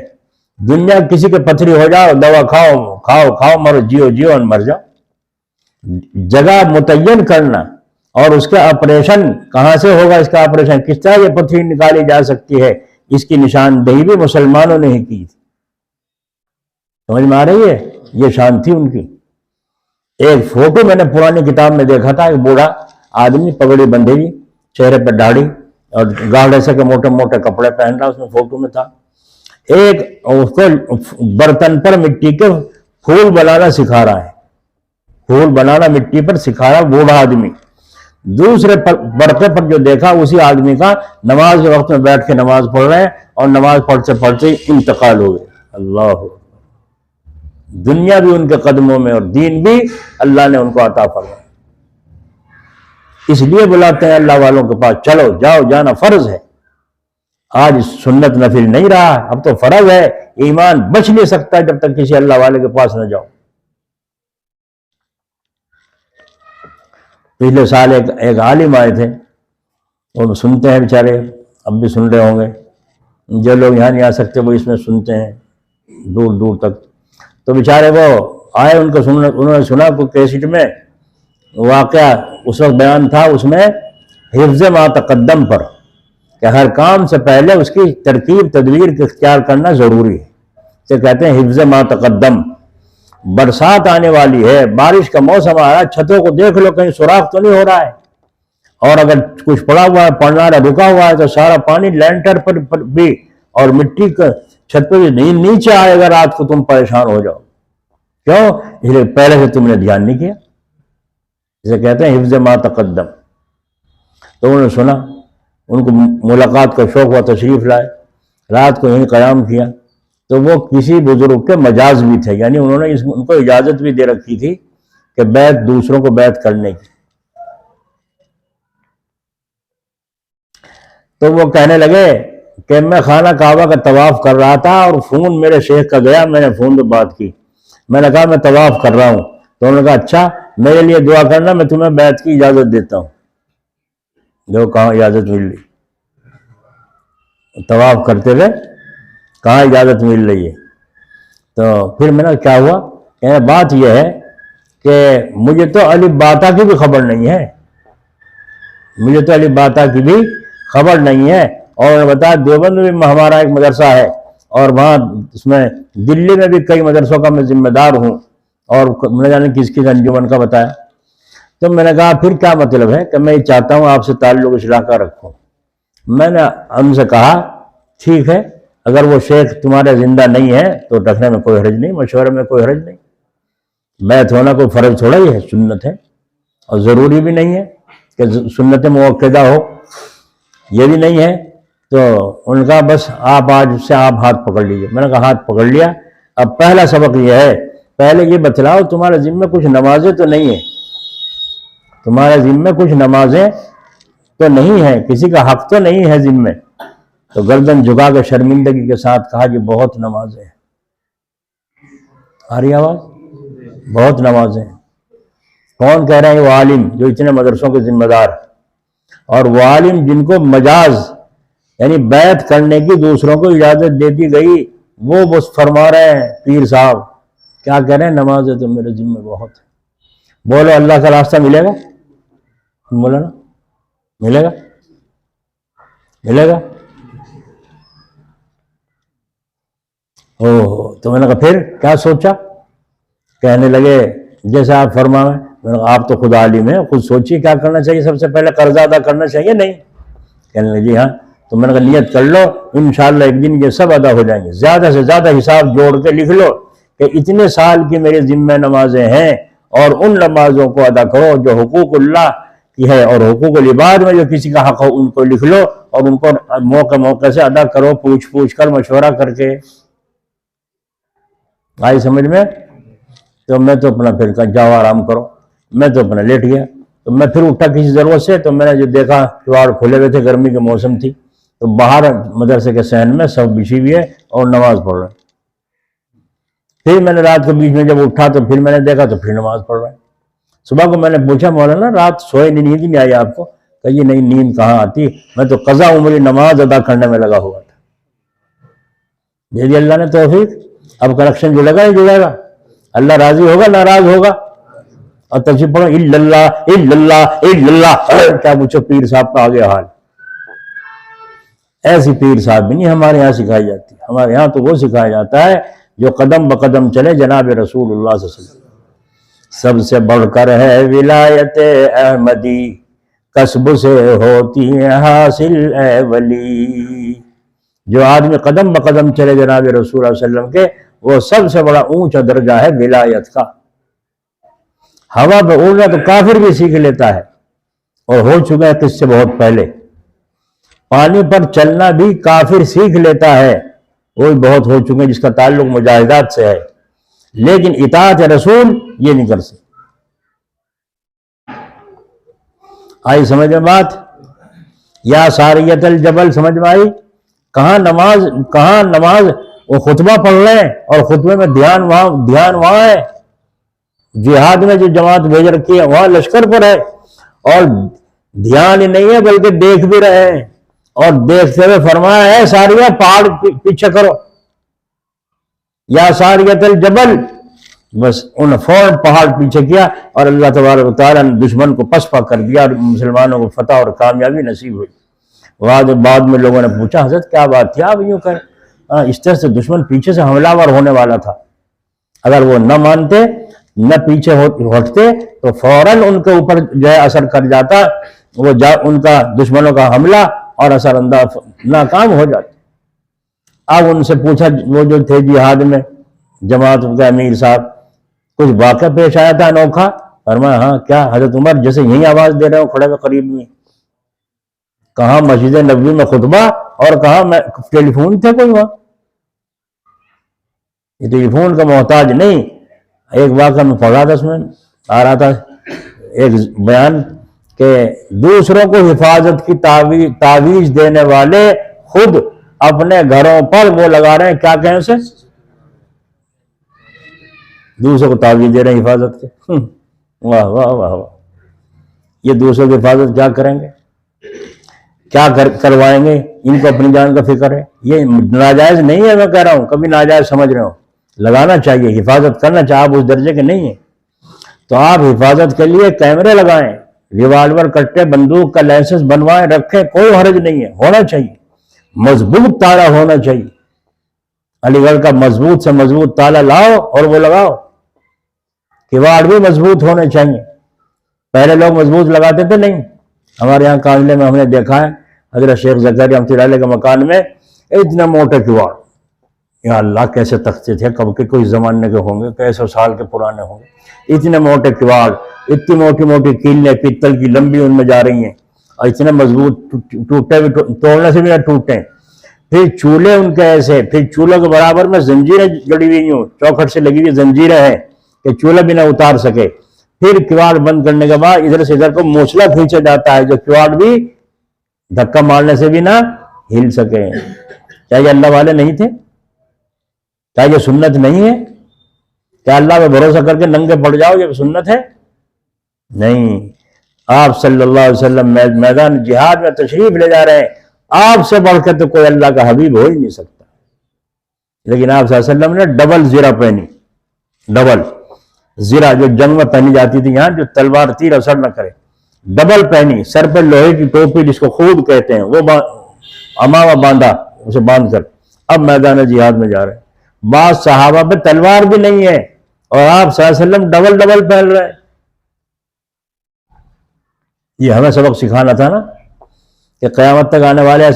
دنیا کسی کے پتھری ہو جاؤ، دوا کھاؤ کھاؤ کھاؤ، مرو جیو جیو اور مر جاؤ۔ جگہ متعین کرنا اور اس کا آپریشن کہاں سے ہوگا، اس کا آپریشن کس طرح یہ پتھری نکالی جا سکتی ہے، اس کی نشاندہی بھی مسلمانوں نے ہی کی تھی۔ سمجھ میں آ رہی ہے؟ یہ شان تھی ان کی۔ ایک فوٹو میں نے پرانی کتاب میں دیکھا تھا، ایک بوڑھا آدمی پگڑی بندھے ہوئی، چہرے پہ داڑھی اور گاڑے سے کے موٹے موٹے کپڑے پہن رہا، اس میں فوٹو میں تھا۔ ایک اس کو برتن پر مٹی کے پھول بنانا سکھا رہا ہے، پھول بنانا مٹی پر سکھا رہا بوڑھا آدمی۔ دوسرے برتن پر جو دیکھا اسی آدمی کا نماز کے وقت میں بیٹھ کے نماز پڑھ رہے ہیں، اور نماز پڑھتے پڑھتے انتقال ہو گئے۔ اللہ، دنیا بھی ان کے قدموں میں اور دین بھی اللہ نے ان کو عطا فرمایا۔ اس لیے بلاتے ہیں اللہ والوں کے پاس، چلو جاؤ، جانا فرض ہے۔ آج سنت نفل نہیں رہا، اب تو فرض ہے۔ ایمان بچ نہیں سکتا جب تک کسی اللہ والے کے پاس نہ جاؤ۔ پچھلے سال ایک عالم آئے تھے، وہ سنتے ہیں بیچارے، اب بھی سن رہے ہوں گے، جو لوگ یہاں نہیں آ سکتے وہ اس میں سنتے ہیں دور دور تک۔ تو بیچارے وہ آئے، ان کو انہوں نے سنا کوئی کیسٹ میں واقعہ اس وقت بیان تھا، اس میں حفظ ما تقدم پر، کہ ہر کام سے پہلے اس کی ترکیب تدبیر کے اختیار کرنا ضروری ہے۔ اسے کہتے ہیں حفظ ما تقدم۔ برسات آنے والی ہے، بارش کا موسم آ رہا ہے، چھتوں کو دیکھ لو کہیں سوراخ تو نہیں ہو رہا ہے، اور اگر کچھ پڑا ہوا ہے، پڑنا رہا، رکا ہوا ہے، تو سارا پانی لینٹر پر بھی اور مٹی کا چھت پہ بھی نیچے آئے گا، رات کو تم پریشان ہو جاؤ۔ کیوں؟ اس لیے پہلے سے تم نے دھیان نہیں کیا۔ اسے کہتے ہیں حفظ ما تقدم۔ تو انہوں نے سنا، ان کو ملاقات کا شوق ہوا، تشریف لائے، رات کو یہیں قیام کیا۔ تو وہ کسی بزرگ کے مجاز بھی تھے، یعنی انہوں نے ان کو اجازت بھی دے رکھی تھی کہ بیعت دوسروں کو بیعت کرنے کی۔ تو وہ کہنے لگے کہ میں خانہ کعبہ کا طواف کر رہا تھا اور فون میرے شیخ کا گیا، میں نے فون پہ بات کی، میں نے کہا میں طواف کر رہا ہوں۔ تو انہوں نے کہا اچھا میرے لیے دعا کرنا، میں تمہیں بیعت کی اجازت دیتا ہوں۔ جو کہاں اجازت مل رہی، طواف کرتے ہوئے کہاں اجازت مل رہی ہے؟ تو پھر میں نے کیا ہوا کہ بات یہ ہے کہ مجھے تو الف باتا کی بھی خبر نہیں ہے، مجھے تو الف باتا کی بھی خبر نہیں ہے۔ اور بتا دیوبند میں بھی ہمارا ایک مدرسہ ہے، اور وہاں اس میں دلی میں بھی کئی مدرسوں کا میں ذمہ دار ہوں، اور نہ جانے کس کس انجمن کا بتایا۔ تو میں نے کہا پھر کیا مطلب ہے کہ میں یہ چاہتا ہوں آپ سے تعلق اصلاح کا رکھوں۔ میں نے ان سے کہا ٹھیک ہے، اگر وہ شیخ تمہارے زندہ نہیں ہے تو رکھنے میں کوئی حرج نہیں، مشورے میں کوئی حرج نہیں۔ بیعت ہونا کوئی فرض تھوڑا ہی ہے، سنت ہے، اور ضروری بھی نہیں ہے کہ سنت موقدہ ہو، یہ بھی نہیں ہے۔ تو ان کا بس آپ آج سے آپ ہاتھ پکڑ لیجیے۔ میں نے کہا ہاتھ پکڑ لیا۔ اب پہلا سبق یہ ہے، پہلے یہ بتلاؤ تمہارے ذمہ کچھ نمازیں تو نہیں ہیں، تمہارے ذمہ کچھ نمازیں تو نہیں ہیں، کسی کا حق تو نہیں ہے ذمہ۔ تو گردن جھکا کے شرمندگی کے ساتھ کہا کہ بہت نمازیں ہیں۔ آ رہی آواز؟ بہت نمازیں ہیں۔ کون کہہ رہے ہیں؟ وہ عالم جو اتنے مدرسوں کے ذمہ دار، اور وہ عالم جن کو مجاز یعنی بیعت کرنے کی دوسروں کو اجازت دے دی گئی، وہ بس فرما رہے ہیں پیر صاحب کیا کہہ رہے ہیں؟ نمازیں تو میرے ذمہ بہت ہے۔ بولو اللہ کا راستہ ملے گا؟ بولو نا، ملے گا؟ ملے گا؟ تو میں نے کہا پھر کیا سوچا؟ کہنے لگے جیسے آپ فرمائیں۔ میں نے کہا آپ تو خود عالم ہیں، خود سوچیے کیا کرنا چاہیے، سب سے پہلے قرضہ ادا کرنا چاہیے نہیں؟ کہنے لگے جی ہاں۔ تو میں نے کہا نیت کر لو، انشاءاللہ ایک دن یہ سب ادا ہو جائیں گے۔ زیادہ سے زیادہ حساب جوڑ کے لکھ لو کہ اتنے سال کی میرے ذمہ نمازیں ہیں، اور ان نمازوں کو ادا کرو جو حقوق اللہ کی ہے، اور حقوق العباد میں جو کسی کا حق ہو ان کو لکھ لو اور ان کو موقع موقع سے ادا کرو، پوچھ کر مشورہ کر کے۔ آئی سمجھ میں؟ تو میں تو اپنا پھر کہا جاؤ آرام کرو، میں تو اپنا لیٹ گیا۔ تو میں پھر اٹھا کسی ضرورت سے، تو میں نے جو دیکھا کواڑ کھلے ہوئے تھے، گرمی کے موسم تھی، تو باہر مدرسے کے صحن میں سب بچھی ہوئی ہے اور نماز پڑھ رہے ہیں۔ پھر میں نے رات کو بیچ میں جب اٹھا تو پھر میں نے دیکھا تو پھر نماز پڑھ رہے ہیں۔ صبح کو میں نے پوچھا مولانا رات سوئے نیند نہیں آئی آپ کو؟ کہ یہ نہیں، نیند کہاں آتی، میں تو قضا عمری نماز ادا کرنے میں لگا ہوا تھا۔ دے دی اللہ نے توفیق، اب کنیکشن جڑے گا ہی جڑے گا، اللہ راضی ہوگا ناراض ہوگا؟ اور تفسیر پڑھو الا اللہ الا اللہ الا اللہ، کیا پوچھو پیر صاحب کا آگے حال۔ ایسی پیر صاحب بھی نہیں ہمارے یہاں سکھائی جاتی، ہمارے یہاں تو وہ سکھایا جاتا ہے جو قدم بقدم چلے جناب رسول اللہ صلی اللہ علیہ وسلم۔ سب سے بڑھ کر ہے ولایت احمدی، کسب سے ہوتی ہے حاصل اے ولی۔ جو آدمی قدم بقدم چلے جناب رسول اللہ صلی اللہ علیہ وسلم کے، وہ سب سے بڑا اونچا درجہ ہے ولایت کا۔ ہوا پہ اڑنا تو کافر بھی سیکھ لیتا ہے، اور ہو چکا ہے قصے بہت پہلے۔ پانی پر چلنا بھی کافر سیکھ لیتا ہے، وہ بھی بہت ہو چکے ہیں جس کا تعلق مجاہدات سے ہے، لیکن اطاعت رسول یہ نہیں کر سکتے۔ آئی سمجھ میں بات؟ یا ساریت الجبل، سمجھ میں آئی؟ کہاں نماز وہ خطبہ پڑھ رہے ہیں اور خطبے میں دھیان وہاں ہے۔ جہاد میں جو جماعت بھیج رکھی ہے وہاں لشکر پر ہے، اور دھیان ہی نہیں ہے بلکہ دیکھ بھی رہے ہیں، اور دیکھتے ہوئے فرمایا ہے ساریہ پہاڑ پیچھے کرو، یا ساریت الجبل، بس ان فوراً پہاڑ پیچھے کیا، اور اللہ تبارک و تعالیٰ نے دشمن کو پسپا کر دیا اور مسلمانوں کو فتح اور کامیابی نصیب ہوئی۔ بعد میں لوگوں نے پوچھا حضرت کیا بات تھی آپ یوں کریں؟ اس طرح سے دشمن پیچھے سے حملہ آور ہونے والا تھا، اگر وہ نہ مانتے نہ پیچھے ہٹتے تو فوراً ان کے اوپر جو ہے اثر کر جاتا، وہ ان کا دشمنوں کا حملہ اور اثر انداز ناکام ہو جاتا۔ اب ان سے پوچھا وہ جو تھے جہاد میں جماعت کے امیر صاحب، کچھ واقعہ پیش آیا تھا انوکھا؟ فرمایا ہاں کیا؟ حضرت عمر جیسے یہی آواز دے رہے ہو کھڑے ہوئے قریب میں، کہاں مسجد نبوی میں خطبہ اور کہاں ٹیلی فون تھے کوئی وہاں؟ یہ ٹیلی فون کا محتاج نہیں۔ ایک واقعہ میں پڑھا تھا، اس میں آ رہا تھا ایک بیان کہ دوسروں کو حفاظت کی تعویذ دینے والے خود اپنے گھروں پر وہ لگا رہے ہیں، کیا کہیں اسے؟ دوسروں کو تعویذ دے رہے ہیں حفاظت کے۔ واہ واہ واہ واہ، یہ دوسروں کی حفاظت کیا کریں گے، کیا کروائیں گے؟ ان کو اپنی جان کا فکر ہے۔ یہ ناجائز نہیں ہے، میں کہہ رہا ہوں کبھی ناجائز سمجھ رہے ہو، لگانا چاہیے، حفاظت کرنا چاہیے، آپ اس درجے کے نہیں ہیں تو آپ حفاظت کے لیے کیمرے لگائیں، ریوالور کٹے بندوق کا لائسنس بنوائیں، رکھیں، کوئی حرج نہیں ہے، ہونا چاہیے، مضبوط تالا ہونا چاہیے۔ علی گڑھ کا مضبوط سے مضبوط تالا لاؤ اور وہ لگاؤ، کواڑ بھی مضبوط ہونے چاہیے۔ پہلے لوگ مضبوط لگاتے تھے نہیں، ہمارے یہاں کانگلے میں ہم نے دیکھا ہے حضرت شیخ زکریا رحمۃ اللہ علیہ کے مکان میں اتنے موٹے کواڑ، یا اللہ کیسے تختے تھے، کب کے کوئی زمانے کے ہوں گے، کیسے سال کے پرانے ہوں گے، اتنے موٹے کواڑ، اتنی موٹی موٹی کیلیں پتل کی لمبی ان میں جا رہی ہیں، اور اتنے مضبوط، ٹوٹے بھی توڑنے سے بھی نہ ٹوٹیں۔ پھر چولہے ان کے ایسے، پھر چولہے کے برابر میں زنجیریں جڑی ہوئی ہوں، چوکھٹ سے لگی ہوئی زنجیریں ہیں کہ چولہا بھی نہ اتار سکے۔ پھر کواڑ بند کرنے کے بعد ادھر سے ادھر کو موچلا کھینچا جاتا ہے جو کواڑ بھی دھکا مارنے سے بھی نہ ہل سکے۔ کیا یہ اللہ والے نہیں تھے؟ کیا یہ سنت نہیں ہے؟ کیا اللہ پہ بھروسہ کر کے ننگے پڑ جاؤ یہ سنت ہے؟ نہیں، آپ صلی اللہ علیہ وسلم میدان جہاد میں تشریف لے جا رہے ہیں، آپ سے بڑھ کے تو کوئی اللہ کا حبیب ہو ہی نہیں سکتا، لیکن آپ صلی اللہ علیہ وسلم نے ڈبل زرہ پہنی، ڈبل زرہ جو جنگ میں پہنی جاتی تھی یہاں، جو تلوار تیر اثر نہ کرے، ڈبل پہنی، سر پہ لوہے کی ٹوپی جس کو خود کہتے ہیں وہ امامہ باندھا، اسے باندھ کر اب میدان جہاد میں جا رہے ہیں۔ بعض صحابہ پہ تلوار بھی نہیں ہے اور آپ صلی اللہ علیہ وسلم ڈبل پہن رہے ہیں۔ یہ ہمیں سبق سکھانا تھا نا کہ قیامت تک آنے والے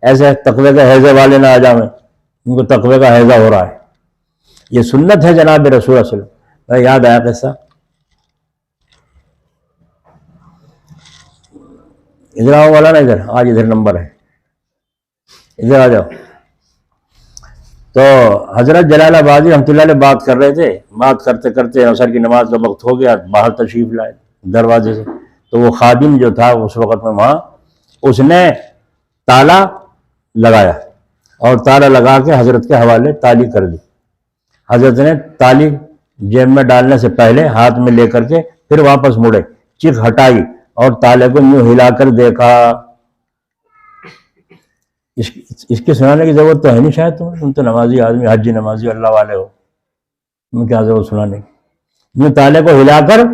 ایسے تقوی کے حیضے والے نہ آ جائیں، ان کو تقوی کا حیضہ ہو رہا ہے۔ یہ سنت ہے جناب رسول اللہ صلی اللہ علیہ وسلم۔ یاد آیا قصہ، ادھر آؤ والا نا، ادھر آج ادھر نمبر ہے، ادھر آ جاؤ۔ تو حضرت جلال آبادی رحمۃ اللہ علیہ بات کر رہے تھے، بات کرتے کرتے عصر کی نماز کا وقت ہو گیا، باہر تشریف لائے دروازے سے، تو وہ خادم جو تھا اس وقت میں وہاں، اس نے تالا لگایا اور تالا لگا کے حضرت کے حوالے تالی کر دی۔ حضرت نے تالی جیب میں ڈالنے سے پہلے ہاتھ میں لے کر کے پھر واپس مڑے، چیخ ہٹائی اور تالے کو یوں ہلا کر دیکھا۔ اس کی سنانے کی ضرورت تو ہے نہیں شاید، تم تو نمازی آدمی، حجی نمازی اللہ والے ہو، تمہیں کیا ضرورت سنانے کی؟ یوں تالے کو ہلا کر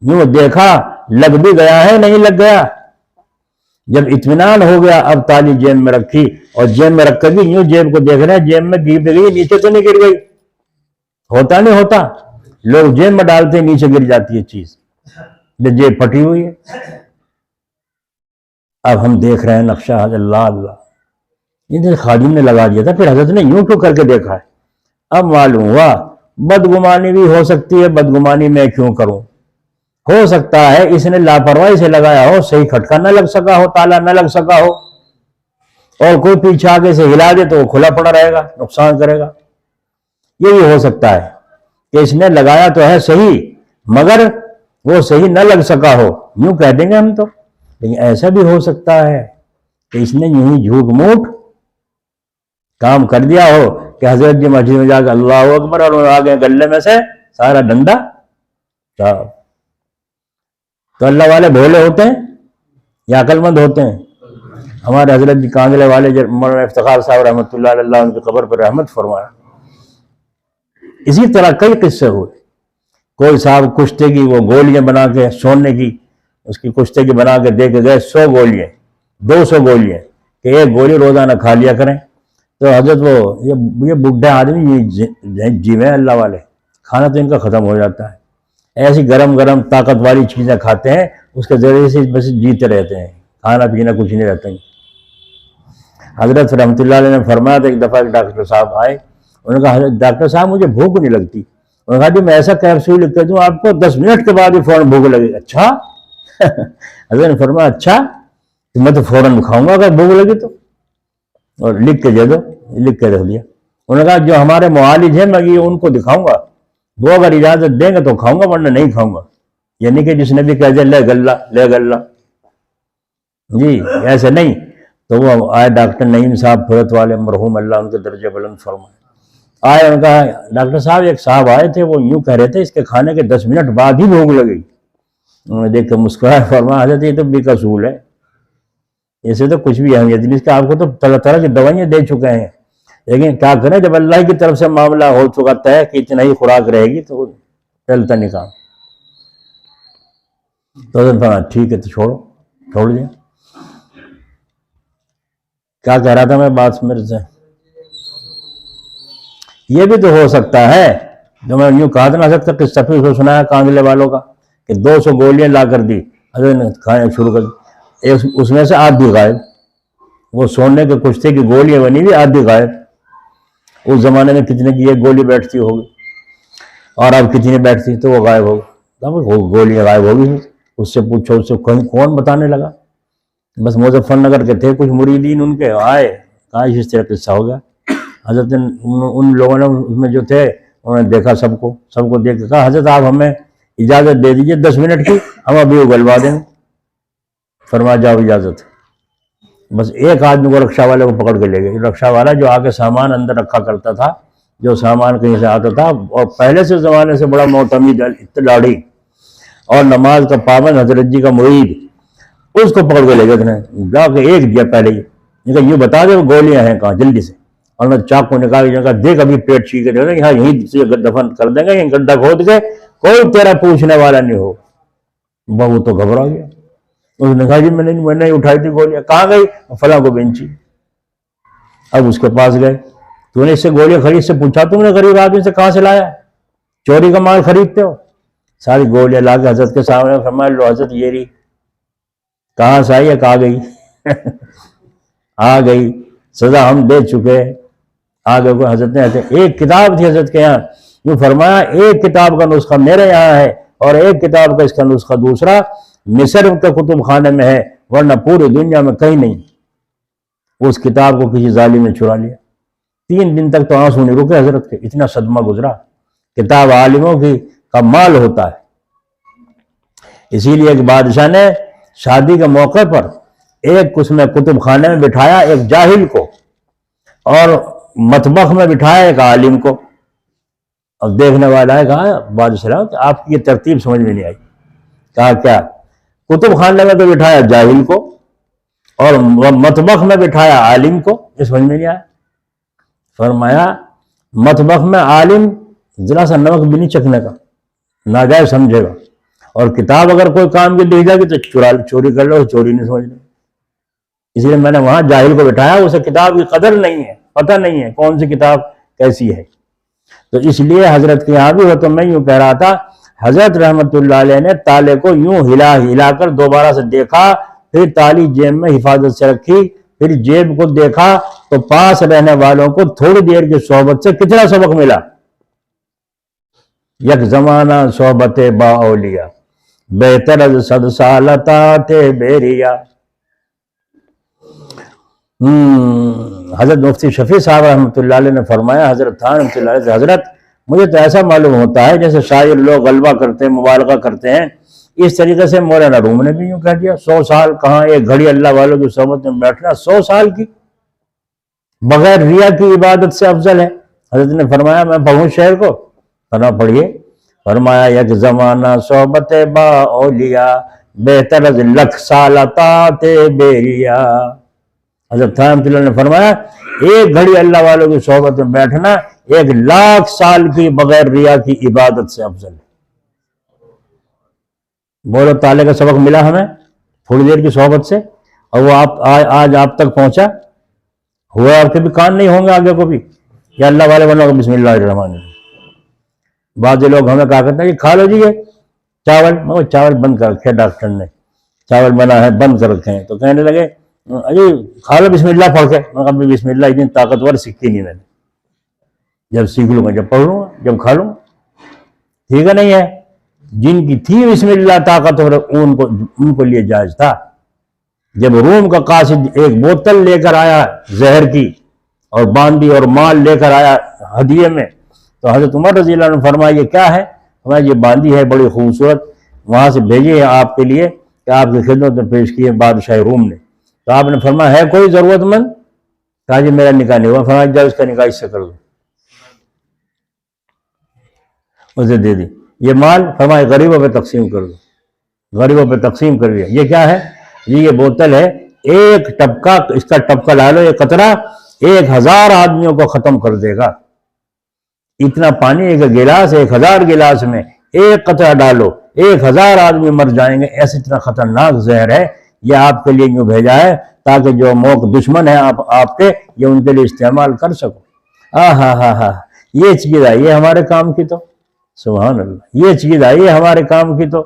یوں دیکھا، لگ بھی گیا ہے نہیں لگ گیا۔ جب اطمینان ہو گیا اب تالی جیب میں رکھی، اور جیب میں رکھ کر بھی یوں جیب کو دیکھ رہے ہیں، جیب میں گر گئی، نیچے تو نہیں گر گئی؟ ہوتا نہیں ہوتا، لوگ جیب میں ڈالتے نیچے گر جاتی ہے چیز، جیب پھٹی ہوئی ہے۔ اب ہم دیکھ رہے ہیں نقشہ، اللہ اللہ، یہ خادم نے لگا دیا تھا، پھر حضرت نے یوں کیوں کر کے دیکھا ہے؟ اب معلوم ہوا بدگمانی بھی ہو سکتی ہے، بدگمانی میں کیوں کروں؟ ہو سکتا ہے اس نے لاپرواہی سے لگایا ہو، صحیح کھٹکا نہ لگ سکا ہو، تالا نہ لگ سکا ہو، اور کوئی پیچھے آگے سے ہلا دے تو وہ کھلا پڑا رہے گا، نقصان کرے گا۔ یہ بھی ہو سکتا ہے کہ اس نے لگایا تو ہے صحیح، مگر وہ صحیح نہ لگ سکا ہو، یوں کہہ دیں گے ہم تو۔ لیکن ایسا بھی ہو سکتا ہے کہ اس نے یوں ہی جھوٹ موٹ کام کر دیا ہو کہ حضرت جی مسجد میں جا کے اللہ اکبر، اور آگے گلے میں سے سارا ڈنڈا۔ تو اللہ والے بھولے ہوتے ہیں یا عقل مند ہوتے ہیں؟ ہمارے حضرت جی کانگلے والے مولانا افتخار صاحب رحمۃ اللہ علیہ، ان کی قبر پر رحمت فرمایا، اسی طرح کئی قصے ہوئے۔ کوئی صاحب کشتے کی وہ گولیاں بنا کے، سونے کی اس کی کشتے کی بنا کے دے کے گئے، 100 گولیاں 200 گولیاں، کہ ایک گولی روزانہ کھا لیا کریں۔ تو حضرت وہ یہ بڈھے آدمی جیویں اللہ والے، کھانا تو ان کا ختم ہو جاتا ہے، ایسی گرم گرم طاقت والی چیزیں کھاتے ہیں، اس کے ذریعے سے بس جیتے رہتے ہیں، کھانا پینا کچھ نہیں رہتا ہے۔ حضرت رحمۃ اللہ علیہ نے فرمایا تھا، ایک دفعہ ایک ڈاکٹر صاحب آئے، انہوں نے کہا حضرت ڈاکٹر صاحب مجھے بھوک نہیں لگتی۔ انہوں نے کہا جی میں ایسا کیپسول لکھ کے دوں آپ کو 10 منٹ کے بعد ہی فوراً بھوک لگے گی۔ اچھا؟ حضرت نے فرمایا اچھا، میں تو فوراً کھاؤں گا اگر بھوک لگی تو، اور لکھ کے دے دو، لکھ کے رکھ دیا۔ انہوں نے کہا جو ہمارے معالج ہیں میں یہ ان کو دکھاؤں گا، وہ اگر اجازت دیں گے تو کھاؤں گا ورنہ نہیں کھاؤں گا۔ یعنی کہ جس نے بھی کہہ دیا لے گلہ لے گلہ، جی ایسے نہیں۔ تو وہ آئے ڈاکٹر نعیم صاحب پھرت والے مرحوم، اللہ ان کے درجے بلند فرمائے، آئے، انہوں نے کہا ڈاکٹر صاحب ایک صاحب آئے تھے، وہ یوں کہہ رہے تھے اس کے کھانے کے 10 منٹ بعد ہی بھوک لگی۔ انہوں نے دیکھ کے مسکرایا، فرمایا حضرت یہ تو بے قصور ہے، اسے تو کچھ بھی اہمیت نہیں، اس کا آپ کو تو طرح طرح کی دوائیاں دے چکے ہیں، لیکن کیا کریں جب اللہ کی طرف سے معاملہ ہو چکا طے کہ اتنا ہی خوراک رہے گی تو چلتا نہیں کام۔ تو حضرت فرمایا ٹھیک ہے تو چھوڑ دیا۔ کیا کہہ رہا تھا میں بات میرے سے؟ یہ بھی تو ہو سکتا ہے جو میں یوں کہا تھا نہ سکتا کہ سفیر کو سنایا کانگلے والوں کا کہ 200 گولیاں لا کر دی، حضرت نے کھانا شروع کر دی، اس میں سے آدھی غائب، وہ سونے کے کشتے کی گولیاں بنی ہوئی آدھی غائب۔ اس زمانے میں کتنے کی ایک گولی بیٹھتی ہوگی اور اب کتنی بیٹھتی، تو وہ غائب ہوگی، گولیاں غائب ہوگی۔ اس سے پوچھو، اس سے کون بتانے لگا؟ بس مظفر نگر کے تھے کچھ مریدین ان کے، آئے کہا اس طرح قصہ ہو گیا۔ حضرت ان لوگوں نے اس میں جو تھے انہوں نے دیکھا، سب کو دیکھ کے کہا حضرت آپ ہمیں اجازت دے دیجئے 10 منٹ کی، ہم ابھی اگلوا دیں گے۔ فرمایا جاؤ اجازت۔ بس ایک آدمی کو رکشہ والے کو پکڑ کے لے گئے، رکشہ والا جو آ کے سامان اندر رکھا کرتا تھا، جو سامان کہیں سے آتا تھا، اور پہلے سے زمانے سے بڑا معتمد لاڑھی اور نماز کا پابند حضرت جی کا مرید، اس کو پکڑ کے لے گئے، جا کے ایک دیا پہلے ہی، یوں بتا دے وہ گولیاں ہیں کہاں جلدی سے، اور میں چاقو نکال کے دیکھ ابھی پیٹ چیخ کے دے دیں، یہیں سے دفن کر دیں گے، یہیں گڈھا کھود کے، کوئی تیرا پوچھنے والا نہیں ہو۔ بہو تو گھبرا گیا، اس نے کہا جی میں نے اٹھائی تھی گولیاں، کہاں گئی؟ فلاں کو بینچی۔ اب اس کے پاس گئے، تو نے اس سے گولیاں خرید، سے پوچھا تم نے غریب آدمی سے کہاں سے لایا؟ چوری کا مال خریدتے ہو؟ ساری گولیاں لا کے حضرت کے سامنے فرمایا لو حضرت یہ رہی۔ کہاں سے آئی ہے؟ کہا گئی آ گئی، سزا ہم دے چکے۔ آگے کو حضرت نے ایک کتاب تھی حضرت کے یہاں، جو فرمایا ایک کتاب کا نسخہ میرے یہاں ہے اور ایک کتاب کا اس کا نسخہ دوسرا مصر کے کتب خانے میں ہے، ورنہ پوری دنیا میں کہیں نہیں۔ اس کتاب کو کسی ظالم نے چرا لیا۔ 3 دن تک تو آنسو نہیں رکے حضرت کے، اتنا صدمہ گزرا۔ کتاب عالموں کا مال ہوتا ہے۔ اسی لیے ایک بادشاہ نے شادی کے موقع پر ایک اس میں کتب خانے میں بٹھایا ایک جاہل کو، اور مطبخ میں بٹھایا ایک عالم کو۔ اب دیکھنے والا ہے، کہا بادشاہ کہ آپ کی یہ ترتیب سمجھ میں نہیں آئی۔ کہا کیا؟ کتب خانے میں تو بٹھایا جاہل کو اور مطبخ میں بٹھایا عالم کو، یہ سمجھ میں نہیں آیا۔ فرمایا مطبخ میں عالم ذرا سا نمک بھی نہیں چکھنے کا، ناجائز سمجھے گا، اور کتاب اگر کوئی کام کی دی جائے گی تو چوری کر لو، چوری نہیں سمجھ لیں۔ اس لیے میں نے وہاں جاہل کو بٹھایا، اسے کتاب کی قدر نہیں ہے، پتہ نہیں ہے کون سی کتاب کیسی ہے۔ تو اس لیے حضرت کے یہاں بھی ہو، تو میں یوں کہہ رہا تھا، حضرت رحمت اللہ علیہ نے تالے کو یوں ہلا ہلا کر دوبارہ سے دیکھا، پھر تالی جیب میں حفاظت سے رکھی، پھر جیب کو دیکھا تو پاس رہنے والوں کو تھوڑی دیر کی صحبت سے کتنا سبق ملا۔ یک زمانہ صحبت با اولیاء، بہتر از 100 سال اطاعت بیریا۔ حضرت مفتی شفیع صاحب رحمۃ اللہ علیہ نے فرمایا، حضرت تھان رحمۃ اللہ علیہ سے، حضرت مجھے تو ایسا معلوم ہوتا ہے جیسے شاعر لوگ غلبہ کرتے ہیں، مبالغہ کرتے ہیں، اس طریقے سے مولانا روم نے بھی یوں کہہ دیا 100 سال کہاں، ایک گھڑی اللہ والوں کی صحبت میں بیٹھنا 100 سال کی بغیر ریا کی عبادت سے افضل ہے۔ حضرت نے فرمایا میں پڑھوں شعر کو، فرمایا پڑھیے۔ فرمایا یک زمانہ صحبت با اولیاء، بہتر از 1,00,000 سال اطاعت بیریا۔ حضرت تھان رحمۃ اللہ نے فرمایا ایک گھڑی اللہ والوں کی صحبت میں بیٹھنا 1,00,000 سال کی بغیر ریا کی عبادت سے افضل ہے۔ بولو تالے کا سبق ملا ہمیں تھوڑی دیر کی صحبت سے، اور وہ آج آپ تک پہنچا ہوا، آپ کے بھی کان نہیں ہوں گے آگے کو بھی، یا اللہ والے بنو بسم اللہ الرحمن الرحیم۔ بعض لوگ ہمیں کہا کرتے ہیں کہ کھا لو جی یہ چاول، وہ چاول بند کر رکھے ڈاکٹر نے، چاول بنا ہے بند کر رکھے ہیں، تو کہنے لگے اجی کھا لو بسم اللہ پڑھ کے۔ میں کہا بسم اللہ اتنی طاقتور سیکھی نہیں میں نے، جب سیکھ لوں گا جب پڑھ لوں گا جب کھا لوں گا، ٹھیک ہے نہیں ہے۔ جن کی تھی بسم اللہ طاقت ہو رہی ان کو لیے جائز تھا۔ جب روم کا قاصد ایک بوتل لے کر آیا زہر کی اور باندھی اور مال لے کر آیا ہدیے میں، تو حضرت عمر رضی اللہ عنہ فرمایا یہ کیا ہے؟ فرمایا یہ باندھی ہے بڑی خوبصورت، وہاں سے بھیجی ہے آپ کے لیے کہ آپ کی خدمت میں پیش کی ہے بادشاہ روم نے۔ تو آپ نے فرمایا ہے کوئی ضرورت مند؟ کہا جی میرا نکاح نہیں ہوا۔ فرمایا جب اس کا نکاح اس سے کر دو، اسے دے دی یہ مال۔ فرمایا غریبوں پہ تقسیم کر دو، غریبوں پہ تقسیم کر دیا۔ یہ کیا ہے جی؟ یہ بوتل ہے، ایک ٹپکا، اس کا ٹپکا ڈالو، یہ قطرہ 1000 آدمیوں کو ختم کر دے گا۔ اتنا پانی ایک گلاس، 1000 گلاس میں ایک قطرہ ڈالو، 1000 آدمی مر جائیں گے، ایسے اتنا خطرناک زہر ہے۔ یہ آپ کے لیے یوں بھیجا ہے تاکہ جو دشمن ہیں آپ کے، یہ ان کے لیے استعمال کر سکو۔ ہاں یہ چیز ہے، یہ ہمارے کام کی تو، سبحان اللہ، یہ چیز ہے یہ ہمارے کام کی تو۔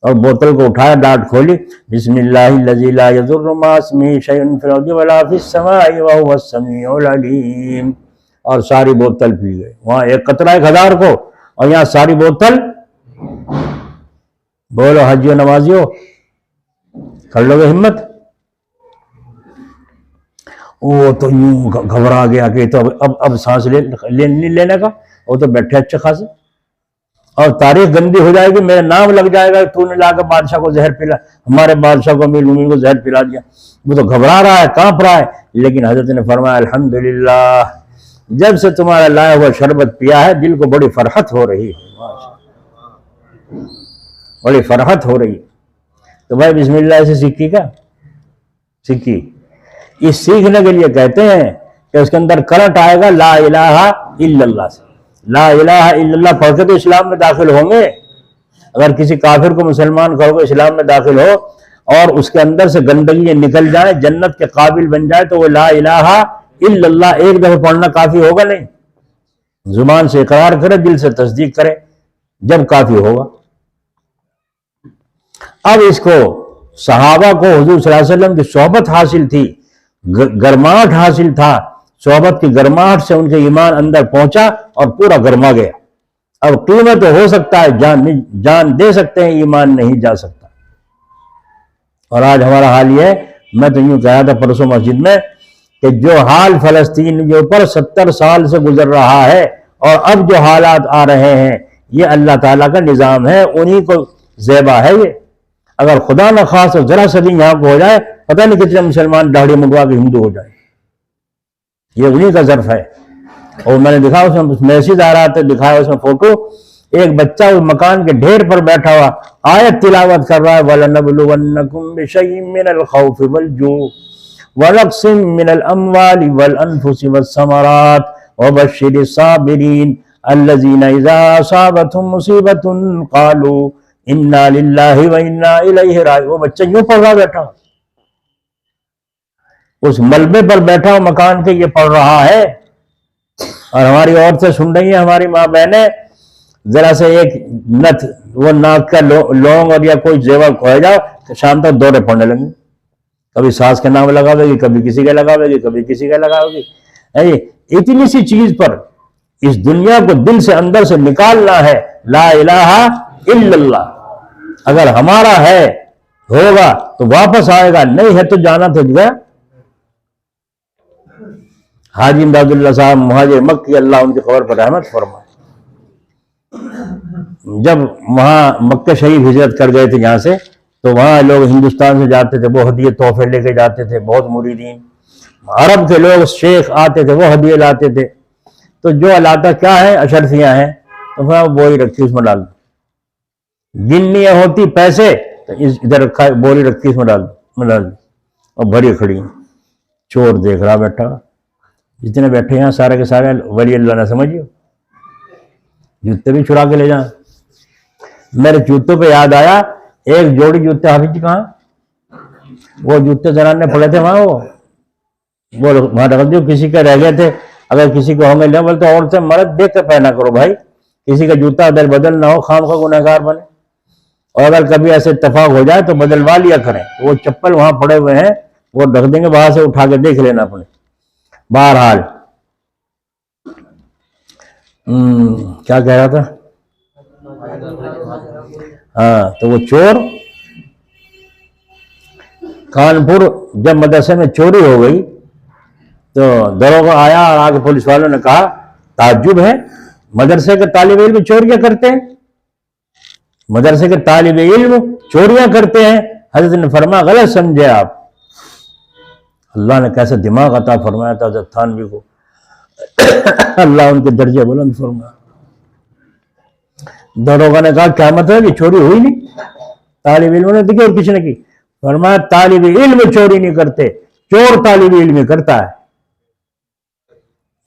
اور بوتل کو اٹھایا، ڈاٹ کھولی، بسم اللہ الذی لا یضر مع اسمہ شیء فی الارض ولا فی السماء وہو السمیع العلیم، اور ساری بوتل پی گئے۔ وہاں ایک قطرہ 1000 کو، اور یہاں ساری بوتل۔ بولو حجیو نمازیو کر لو گے ہمت؟ وہ تو یوں گھبرا گیا کہ تو اب سانس لینے کا، وہ تو بیٹھے اچھے خاصے، اور تاریخ گندی ہو جائے گی، میرا نام لگ جائے گا تو نے لا کے بادشاہ کو زہر پلا، ہمارے بادشاہ کو امیر المومنین کو زہر پلا دیا۔ وہ تو گھبرا رہا ہے، کانپ رہا ہے، لیکن حضرت نے فرمایا الحمدللہ جب سے تمہارا لایا ہوا شربت پیا ہے دل کو بڑی فرحت ہو رہی ہے، بڑی فرحت ہو رہی ہے۔ تو بھائی بسم اللہ سے سیکھی کیا؟ سیکھی۔ اس سیکھنے کے لیے کہتے ہیں کہ اس کے اندر کرنٹ آئے گا لا الہ الا اللہ سے۔ لا الہ الا اللہ پڑھ کے تو اسلام میں داخل ہوں گے۔ اگر کسی کافر کو مسلمان کہو گے اسلام میں داخل ہو، اور اس کے اندر سے گندگی نکل جائے، جنت کے قابل بن جائے، تو وہ لا الہ الا اللہ ایک دفعہ پڑھنا کافی ہوگا نہیں، زبان سے اقرار کرے، دل سے تصدیق کرے، جب کافی ہوگا۔ اب اس کو صحابہ کو حضور صلی اللہ علیہ وسلم کی صحبت حاصل تھی، گرماہٹ حاصل تھا، صحبت کی گرماہٹ سے ان کے ایمان اندر پہنچا اور پورا گرما گیا۔ اب قیمت ہو سکتا ہے جان دے سکتے ہیں، ایمان نہیں جا سکتا۔ اور آج ہمارا حال یہ ہے، میں تو یوں کہا تھا پرسوں مسجد میں کہ جو حال فلسطین کے اوپر 70 سال سے گزر رہا ہے اور اب جو حالات آ رہے ہیں، یہ اللہ تعالیٰ کا نظام ہے، انہی کو زیبا ہے یہ۔ اگر خدا نہ خواستہ ذرا سا بھی یہاں کو ہو جائے، پتہ نہیں کتنے مسلمان داڑھی منڈوا کے ہندو ہو جائے، یہ انہی کا ظرف ہے۔ اور میں نے دیکھا اس میں میسج آ رہا تھا، دکھایا اس میں فوٹو، ایک بچہ اس مکان کے ڈھیر پر بیٹھا ہوا آیت تلاوت کر رہا ہے، وَلَنَبْلُوَنَّكُمْ بِشَيْءٍ مِّنَ الْخَوْفِ وَالْجُوعِ وَنَقْصٍ مِّنَ الْأَمْوَالِ وَالْأَنفُسِ وَالثَّمَرَاتِ وَبَشِّرِ الصَّابِرِينَ الَّذِينَ إِذَا أَصَابَتْهُم مُّصِيبَةٌ قَالُوا إِنَّا لِلَّهِ وَإِنَّا إِلَيْهِ راجعون۔ وہ بچہ یوں پڑھ رہا بیٹھا، اس ملبے پر بیٹھا مکان کے، یہ پڑھ رہا ہے، اور ہماری عورتیں سن رہی ہیں، ہماری ماں بہنیں، ذرا سے ایک نت وہ ناک کا لونگ اور یا کوئی زیور کھوئے جاؤ تو شام تک دورے پڑنے لگیں، کبھی ساس کا نام لگاوے گی، کبھی کسی کا لگاوے گی، کبھی کسی کا لگاوے گی۔ اتنی سی چیز پر اس دنیا کو دل سے اندر سے نکالنا ہے، لا الہ الا اللہ۔ اگر ہمارا ہے ہوگا تو واپس آئے گا، نہیں ہے تو جانا تو گیا۔ حاجی امداد اللہ صاحب مہاجر مکی، اللہ ان کی قبر پر رحمت فرمائے، جب وہاں مکہ شریف ہجرت کر گئے تھے یہاں سے، تو وہاں لوگ ہندوستان سے جاتے تھے، وہ ہدیے تحفے لے کے جاتے تھے، بہت مریدین عرب کے لوگ شیخ آتے تھے، وہ ہدیے لاتے تھے، تو جو لاتا کیا ہے، اشرفیاں ہیں، تو پھر بوری رکھی اس میں ڈال دو، گنیاں ہوتی پیسے تو ادھر رکھا ہے، بوری رکھی اس میں ڈال دو، اور بھری کھڑی ہیں، چور دیکھ رہا بیٹھا، جتنے بیٹھے ہیں سارے کے سارے ولی اللہ نہ سمجھیے، جوتے بھی چھڑا کے لے جائیں۔ میرے جوتوں پہ یاد آیا، ایک جوڑی جوتے حافظ جی کہاں، وہ جوتے زنانے پڑے تھے وہاں، وہ وہاں رکھ دیو، کسی کے رہ گئے تھے، اگر کسی کو ہوں گے لیول تو عورت سے مرد دیکھ کے پہنا کرو بھائی، کسی کا جوتا ادھر بدل نہ ہو، خام خواہ گنہگار بنے، اور اگر کبھی ایسے اتفاق ہو جائے تو بدلوا لیا کریں، وہ چپل وہاں پڑے ہوئے ہیں وہ رکھ دیں گے، وہاں سے اٹھا کے دیکھ لینا اپنے۔ بہرحال کیا کہہ رہا تھا، ہاں، تو وہ چور کانپور جب مدرسے میں چوری ہو گئی تو دروغہ آیا اور آگے پولیس والوں نے کہا تعجب ہے، مدرسے کے طالب علم چوریاں کرتے ہیں، مدرسے کے طالب علم چوریاں کرتے ہیں۔ حضرت نے فرمایا غلط سمجھے آپ، اللہ نے کیسے دماغ عطا فرمایا تھا حضرت تھانوی کو، اللہ ان کے درجے بلند فرمایا۔ دروغہ نے کہا کیا مطلب ہے، چوری ہوئی نہیں؟ طالب علموں نے دیکھی اور کسی نے کی؟ فرمایا طالب علم چوری نہیں کرتے، چور طالب علم کرتا ہے،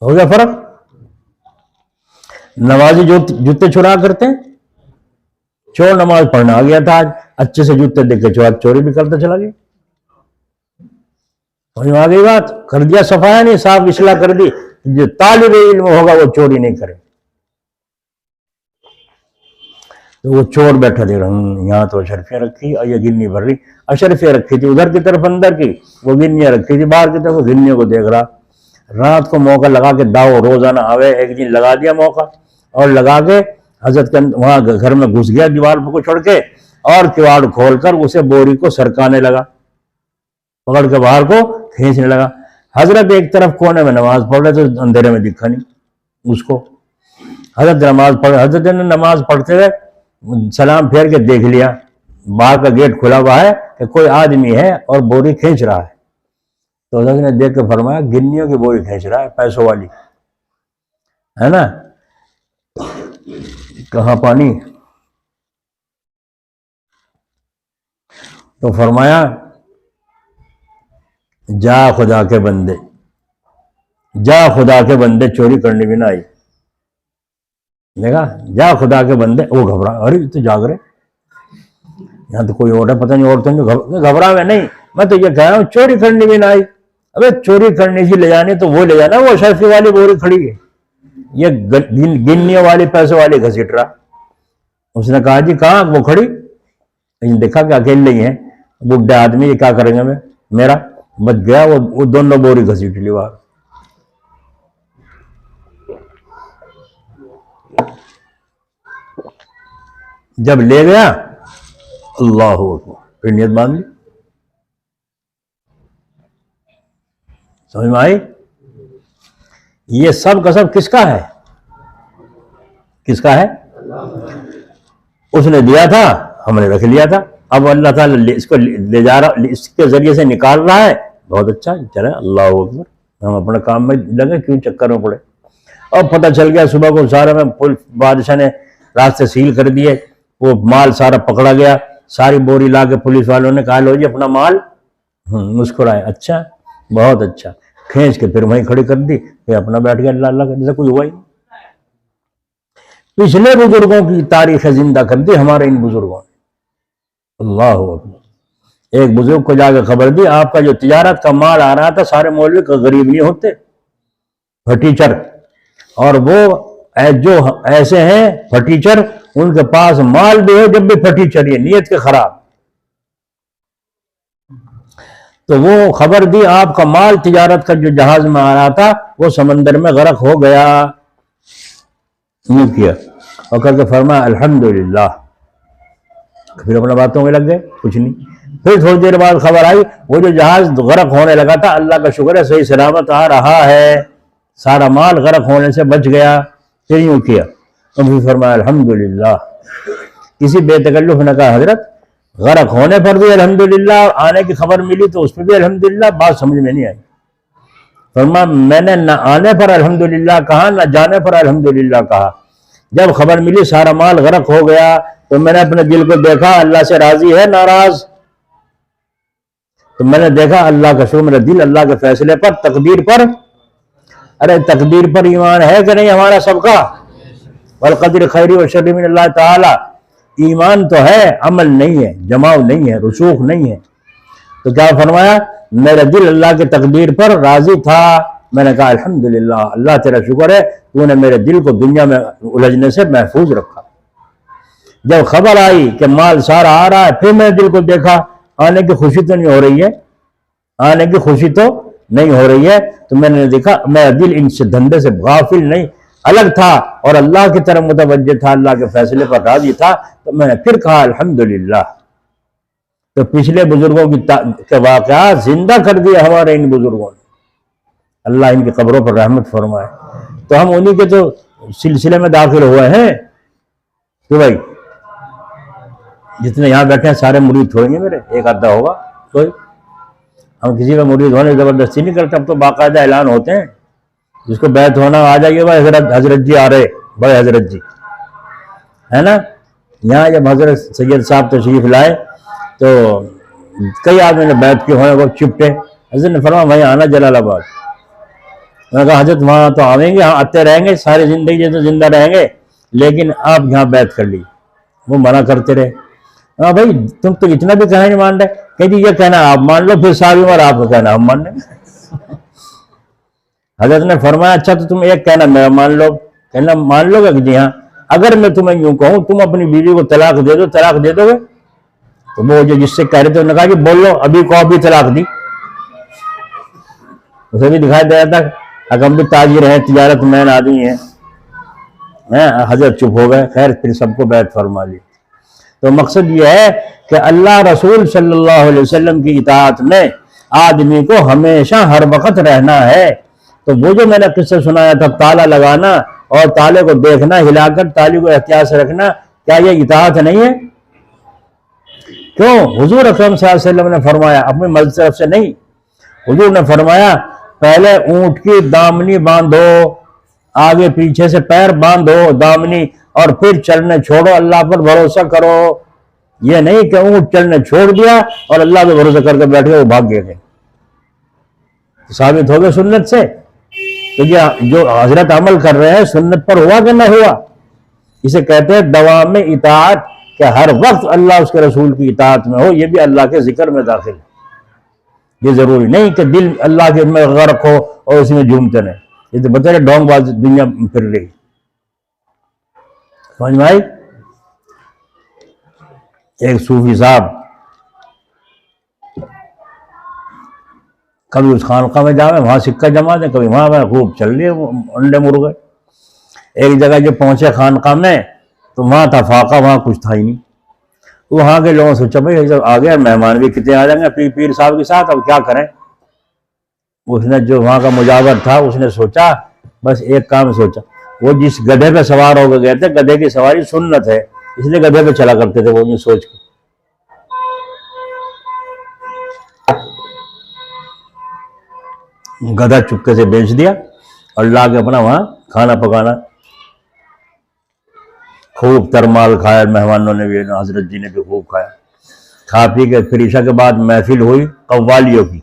ہو گیا فرق؟ نمازی جوتے چورا کرتے ہیں، چور نماز پڑھنا آ گیا تھا آج، اچھے سے جوتے دیکھ کے چوری بھی کرتا چلا گیا، آ گئی بات، کر دیا صفایا نہیں، صاف اصلاح کر دی، جو طالب علم ہوگا وہ چوری نہیں کرے۔ تو وہ چور بیٹھا دے رہا یہاں تو اشرفیاں رکھی اور یہ گنی بھر رہی، اشرفیاں رکھی تھی ادھر کی طرف اندر کی، وہ گنیاں رکھی تھی باہر کی طرف، وہ گنیوں کو دیکھ رہا، رات کو موقع لگا کے داؤ روزانہ آوے، ایک دن لگا دیا موقع، اور لگا کے حضرت کے وہاں گھر میں گھس گیا دیوار کو چھوڑ کے، اور کواڑ کھول کر اسے بوری کو سرکانے لگا، پکڑ کے باہر کو کھینچنے لگا۔ حضرت ایک طرف کونے میں نماز پڑھ رہے تو اندھیرے میں دکھا نہیں اس کو، حضرت نے نماز پڑھتے ہوئے سلام پھیر کے دیکھ لیا، باہر کا گیٹ کھلا ہوا ہے کہ کوئی آدمی ہے اور بوری کھینچ رہا ہے، تو حضرت نے دیکھ کے فرمایا گنیوں کی بوری کھینچ رہا ہے، پیسوں والی ہے نا، کہاں پانی؟ تو فرمایا جا خدا کے بندے، جا خدا کے بندے، چوری کرنے بھی نہ آئی، دیکھا، جا خدا کے بندے، وہ گھبرا، ارے تو جاگ رہے، یہاں تو کوئی اور ہے، پتہ نہیں عورتیں گھبرا میں نہیں، میں تو یہ کہہ رہا ہوں چوری کرنے بھی نہ آئی۔ ابے چوری کرنے کی لے جانے تو وہ لے جانا، وہ شرفی والی بوری کھڑی ہے، یہ گننے والی پیسوں والی گھسیٹ رہا۔ اس نے کہا جی کہاں وہ کھڑی؟ دیکھا کہ اکیلے ہی ہیں، بڈھے آدمی، یہ کیا کریں گے میں، میرا بچ گیا، وہ دونوں بوری گھسیٹ لی باہر۔ جب لے گیا اللہ اکبر، پھر نیت باندھ لی، سمجھ میں آئی؟ یہ سب کا سب کس کا ہے؟ کس کا ہے؟ اس نے دیا تھا، ہم نے رکھ لیا تھا، اب اللہ تعالیٰ اس کو لے جا رہا، اس کے ذریعے سے نکال رہا ہے، بہت اچھا، چلے اللہ اکبر، ہم اپنے کام میں لگے، کیوں چکر میں پڑے۔ اور پتہ چل گیا صبح کو سارے میں بادشاہ نے راستے سیل کر دیے، وہ مال سارا پکڑا گیا، ساری بوری لا کے پولیس والوں نے کہا لو جی اپنا مال، مسکرائے، اچھا بہت اچھا، کھینچ کے پھر وہیں کھڑی کر دی، پھر اپنا بیٹھ گیا، اللہ اللہ جیسے کوئی ہوا ہی نہیں۔ پچھلے بزرگوں کی تاریخ زندہ کر دی ہمارے ان بزرگوں نے، اللہ اکبر۔ ایک بزرگ کو جا کے خبر دی، آپ کا جو تجارت کا مال آ رہا تھا، سارے مولوی غریب نہیں ہوتے، پھٹیچر، اور وہ جو ایسے ہیں پھٹیچر، ان کے پاس مال بھی ہے جب بھی پھٹیچر، یہ نیت کے خراب۔ تو وہ خبر دی آپ کا مال تجارت کا جو جہاز میں آ رہا تھا وہ سمندر میں غرق ہو گیا، یوں کیا اور کر کے فرمایا الحمدللہ، پھر اپنا باتوں میں لگ گئے، کچھ نہیں۔ پھر تھوڑی دیر بعد خبر آئی وہ جو جہاز غرق ہونے لگا تھا، اللہ کا شکر ہے صحیح سلامت آ رہا ہے، سارا مال غرق ہونے سے بچ گیا۔ پھر یوں کیا اور پھر فرمایا الحمدللہ۔ کسی بے تکلف نے کہا حضرت غرق ہونے پر بھی الحمدللہ، آنے کی خبر ملی تو اس پہ بھی الحمدللہ، بات سمجھ میں نہیں آئی۔ فرمایا میں نے نہ آنے پر الحمدللہ کہا نہ جانے پر الحمدللہ کہا، جب خبر ملی سارا مال غرق ہو گیا تو میں نے اپنے دل کو دیکھا اللہ سے راضی ہے ناراض، تو میں نے دیکھا اللہ کا شکر، میرا دل اللہ کے فیصلے پر، تقدیر پر، ارے تقدیر پر ایمان ہے کہ نہیں ہمارا سب کا؟ والقدر خیر و شر من اللہ تعالی، ایمان تو ہے، عمل نہیں ہے، جماؤ نہیں ہے، رسوخ نہیں ہے۔ تو کیا فرمایا میرا دل اللہ کی تقدیر پر راضی تھا، میں نے کہا الحمدللہ اللہ تیرا شکر ہے تو نے میرے دل کو دنیا میں الجھنے سے محفوظ رکھا۔ جب خبر آئی کہ مال سارا آ رہا ہے، پھر میں دل کو دیکھا، آنے کی خوشی تو نہیں ہو رہی ہے، آنے کی خوشی تو نہیں ہو رہی ہے، تو میں نے دیکھا میرا دل ان سے دھندے سے غافل نہیں، الگ تھا اور اللہ کی طرف متوجہ تھا، اللہ کے فیصلے پر راضی تھا، تو میں نے پھر کہا الحمدللہ۔ تو پچھلے بزرگوں کے واقعات زندہ کر دیا ہمارے ان بزرگوں نے، اللہ ان کی قبروں پر رحمت فرمائے۔ تو ہم انہی کے تو سلسلے میں داخل ہوئے ہیں کہ بھائی جتنے یہاں بیٹھے ہیں سارے مرید تھوڑیں گے میرے، ایک آدھا ہوگا کوئی، ہم کسی کا مرید ہونے زبردستی نہیں کرتے، اب تو باقاعدہ اعلان ہوتے ہیں، جس کو بیعت ہونا آ جائیے بھائی، حضرت جی آ رہے، بڑے حضرت جی ہے نا۔ یہاں جب حضرت سید صاحب تشریف لائے تو کئی آدمی نے بیعت کے ہوئے وہ چپٹے، حضرت نے فرمایا وہیں آنا جلال آباد۔ میں نے کہا حضرت وہاں تو آئیں گے، ہاں آتے رہیں گے، ساری زندگی جیسے زندہ رہیں گے، لیکن آپ یہاں بیعت کر لی۔ وہ منع کرتے رہے، ہاں بھائی تم تو اتنا بھی کہنا نہیں مان رہے، کہ جی یہ کہنا آپ مان لو، پھر ساری عمر آپ کو کہنا ہم مان لیں گے۔ حضرت نے فرمایا اچھا تو تم ایک کہنا میرا مان لو، کہنا مان لو گے کہ جی ہاں، اگر میں تمہیں یوں کہوں تم اپنی بیوی کو طلاق دے دو، طلاق دے دو گے؟ تو وہ جو جس سے کہہ رہے تھے انہوں نے کہا کہ بول لو ابھی کو ابھی طلاق دی۔ اسے بھی دکھائی دے رہا تھا اگر ہم بھی تاجر ہیں، تجارت مین آدمی ہیں۔ حضرت چپ ہو گئے، خیر پھر سب کو بیعت فرما لی۔ تو مقصد یہ ہے کہ اللہ رسول صلی اللہ علیہ وسلم کی اطاعت میں آدمی کو ہمیشہ ہر وقت رہنا ہے۔ تو وہ جو میں نے قصہ سنایا تھا تالا لگانا اور تالے کو دیکھنا، ہلا کر تالی کو احتیاط سے رکھنا، کیا یہ اطاعت نہیں ہے؟ کیوں؟ حضور اکرم صلی اللہ علیہ وسلم نے فرمایا، اپنی مرضی طرف سے نہیں، حضور نے فرمایا پہلے اونٹ کی دامنی باندھو، آگے پیچھے سے پیر باندھو دامنی، اور پھر چلنے چھوڑو، اللہ پر بھروسہ کرو۔ یہ نہیں کہ اونٹ چلنے چھوڑ دیا اور اللہ پہ بھروسہ کر کے بیٹھ گئے، وہ بھاگ گئے، ثابت ہو گئے سنت سے۔ تو یہ جو حضرت عمل کر رہے ہیں سنت پر ہوا کہ نہ ہوا، اسے کہتے ہیں دوام اطاعت، کہ ہر وقت اللہ اس کے رسول کی اطاعت میں ہو، یہ بھی اللہ کے ذکر میں داخل ہے۔ یہ ضروری نہیں کہ دل اللہ کے میں غرق ہو اور اسی میں جھومتے رہیں، یہ تو بتا رہے ڈونگ باز دنیا پھر رہی، سمجھ میں آئی؟ ایک صوفی صاحب کبھی اس خانقاہ میں جاوے، وہاں سکہ جما دیں، کبھی وہاں خوب چل رہی ہے انڈے مرغے۔ ایک جگہ جب پہنچے خانقاہ میں تو وہاں تھا فاقہ، وہاں کچھ تھا ہی نہیں۔ وہاں کے لوگوں سے سوچا بھائی جب آ گیا مہمان بھی کتنے آ جائیں گے پیر صاحب کے ساتھ، اب کیا کریں؟ اس نے جو وہاں کا مجاور تھا اس نے سوچا، بس ایک کام سوچا، وہ جس گدھے پہ سوار ہو کے گئے تھے، گدھے کی سواری سنت ہے اس لیے گدھے پہ چلا کرتے تھے وہ، سوچ کے گدھا چپکے سے بیچ دیا اور لا کے اپنا وہاں کھانا پکانا، خوب ترمال کھایا، مہمانوں نے بھی، حضرت جی نے بھی خوب کھایا، کھا پی کے پھر عشاء کے بعد محفل ہوئی قوالیوں کی،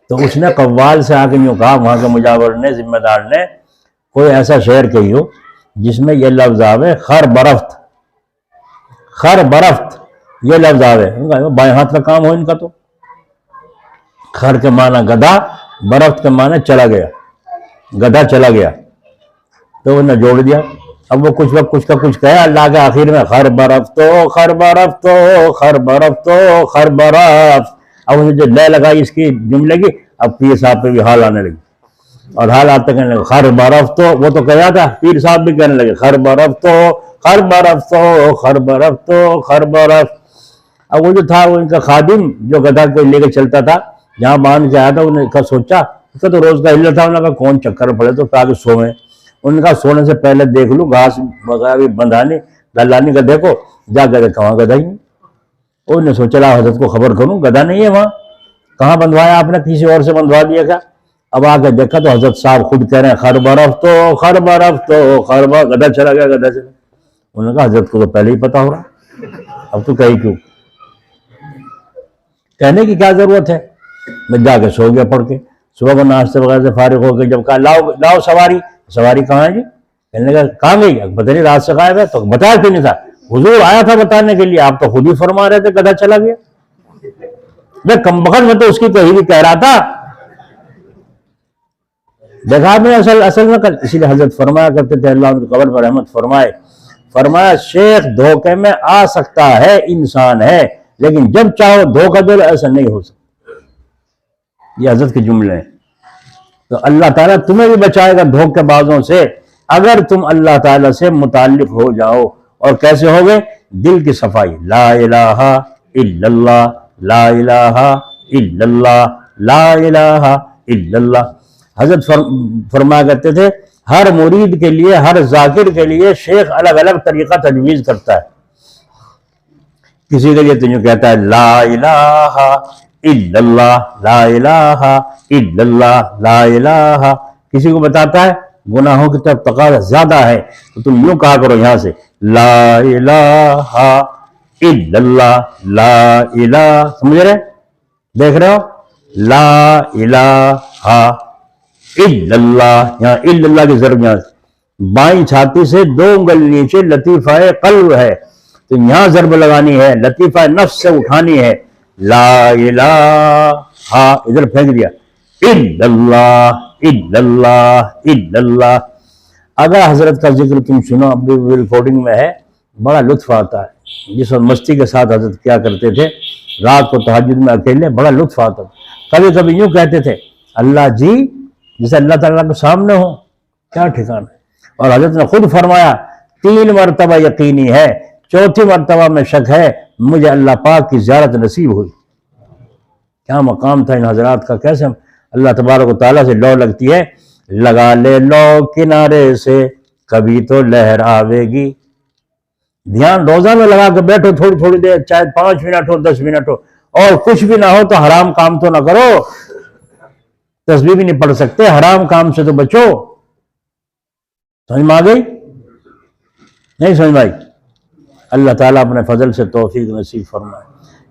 تو اس نے قوال سے آ کے یوں کہا، وہاں کے مجاور نے، ذمہ دار نے، کوئی ایسا شعر کہی ہو جس میں یہ لفظ آوے، خر برفت، خر برفت یہ لفظ آوے، بائیں ہاتھ کا کام ہو ان کا، تو خر کے معنی گدھا، برفت کے معنی چلا گیا، گدھا چلا گیا، تو انہوں نے جوڑ دیا۔ اب وہ کچھ وقت کچھ کا کچھ کہا، اللہ کے آخر میں خر برفتو خر برفتو خر برفتو خر برفت، اب انہیں جو لے لگائی اس کی جملے کی، اب پیر صاحب پہ بھی حال آنے لگی، اور حال آتے کہنے لگے خر برفتو، وہ تو کہا تھا، پیر صاحب بھی کہنے لگے خر برفتو خر برفتو خر برفتو خر برفت۔ اب وہ جو تھا وہ ان کا خادم جو گدھا کو لے کے چلتا تھا، جہاں باندھ کے آیا تھا، انہوں نے سوچا، اس کا تو روز کا ہلر تھا، انہوں نے کہا کون چکر پڑے تو کہا کہ سوئیں، انہوں نے کہا سونے سے پہلے دیکھ لوں گھاس وغیرہ بھی بندھانی ڈلانی گدھے کو، جا گدھے کہاں گدھا ہی نہیں، انہوں نے سوچا لا حضرت کو خبر کروں، گدھا نہیں ہے وہاں، کہاں بندھوایا آپ نے، کسی اور سے بندھوا دیا کیا؟ اب آ کے دیکھا تو حضرت صاحب خود کہہ رہے ہیں خر برفتو خر برفتو خر برفت، گدھا چلا گیا گدھا چلا، انہوں نے کہا حضرت کو تو پہلے ہی پتا ہو رہا، اب تو کہی کیوں، کہنے کی کیا ضرورت ہے؟ میں جا کے سو گیا پڑھ کے، صبح کو ناشتے وغیرہ سے فارغ ہو کے جب کہا لاؤ سواری، سواری کہاں ہے جی؟ کہنے لگا کہاں گئی؟ پتہ نہیں رات سے غائب ہے، تو بتایا کیوں نہیں تھا؟ حضور آیا تھا بتانے کے لیے، آپ تو خود ہی فرما رہے تھے گدھا چلا گیا، میں کمبخت میں تو اس کی کہی بھی کہہ رہا تھا، دیکھا میں اصل میں اسی لیے حضرت فرمایا کرتے تھے، اللہ ان کی قبر پر رحمت فرمائے، فرمایا شیخ دھوکے میں آ سکتا ہے، انسان ہے، لیکن جب چاہو دھوکہ دے ایسا نہیں ہو سکتا، یہ حضرت کے جملے ہیں۔ تو اللہ تعالیٰ تمہیں بھی بچائے گا دھوکے بازوں سے اگر تم اللہ تعالیٰ سے متعلق ہو جاؤ، اور کیسے ہوگے؟ دل کی صفائی، لا الہ الا اللہ لا الہ الا اللہ لا الہ الا اللہ۔ حضرت فرمایا کرتے تھے ہر مرید کے لیے، ہر ذاکر کے لیے شیخ الگ الگ طریقہ تجویز کرتا ہے، کسی کے لیے تو یوں کہتا ہے لا الہ الا اللہ لا الہ الا اللہ لا الہ، کسی کو بتاتا ہے گناہوں کی طرف تقاضا زیادہ ہے تو تم یوں کہا کرو یہاں سے لا الہ الا اللہ لا الہ، سمجھ رہے؟ دیکھ رہے ہو لا الہ الا اللہ، یہاں الا اللہ کی ضرب، یہاں بائیں چھاتی سے 2 انگل نیچے لطیفہ قلب ہے، تو یہاں ضرب لگانی ہے، لطیفہ نفس سے اٹھانی ہے، لا الہ ادھر پھینک دیا، الا اللہ الا اللہ الا اللہ۔ اگر حضرت کا ذکر تم سنو، ابھی ریکارڈنگ میں ہے، بڑا لطف آتا ہے، جس وقت مستی کے ساتھ حضرت کیا کرتے تھے، رات کو تہجد میں اکیلے، بڑا لطف آتا تھا، کبھی کبھی یوں کہتے تھے اللہ جی، جسے اللہ تعالیٰ کے سامنے ہو، کیا ٹھکانا ہے، اور حضرت نے خود فرمایا 3 مرتبہ یقینی ہے، 4تھی مرتبہ میں شک ہے، مجھے اللہ پاک کی زیارت نصیب ہوئی۔ کیا مقام تھا ان حضرات کا، کیسے اللہ تبارک و تعالیٰ سے لو لگتی ہے، لگا لے لو کنارے سے کبھی تو لہر آوے گی، دھیان روزہ میں لگا کے بیٹھو تھوڑی تھوڑی دیر، چاہے 5 منٹ ہو 10 منٹ ہو، اور کچھ بھی نہ ہو تو حرام کام تو نہ کرو، تسبیح بھی نہیں پڑھ سکتے، حرام کام سے تو بچو، سمجھ میں آ گئی؟ نہیں سمجھ میں آئی؟ اللہ تعالیٰ اپنے فضل سے توفیق نصیب فرمائے۔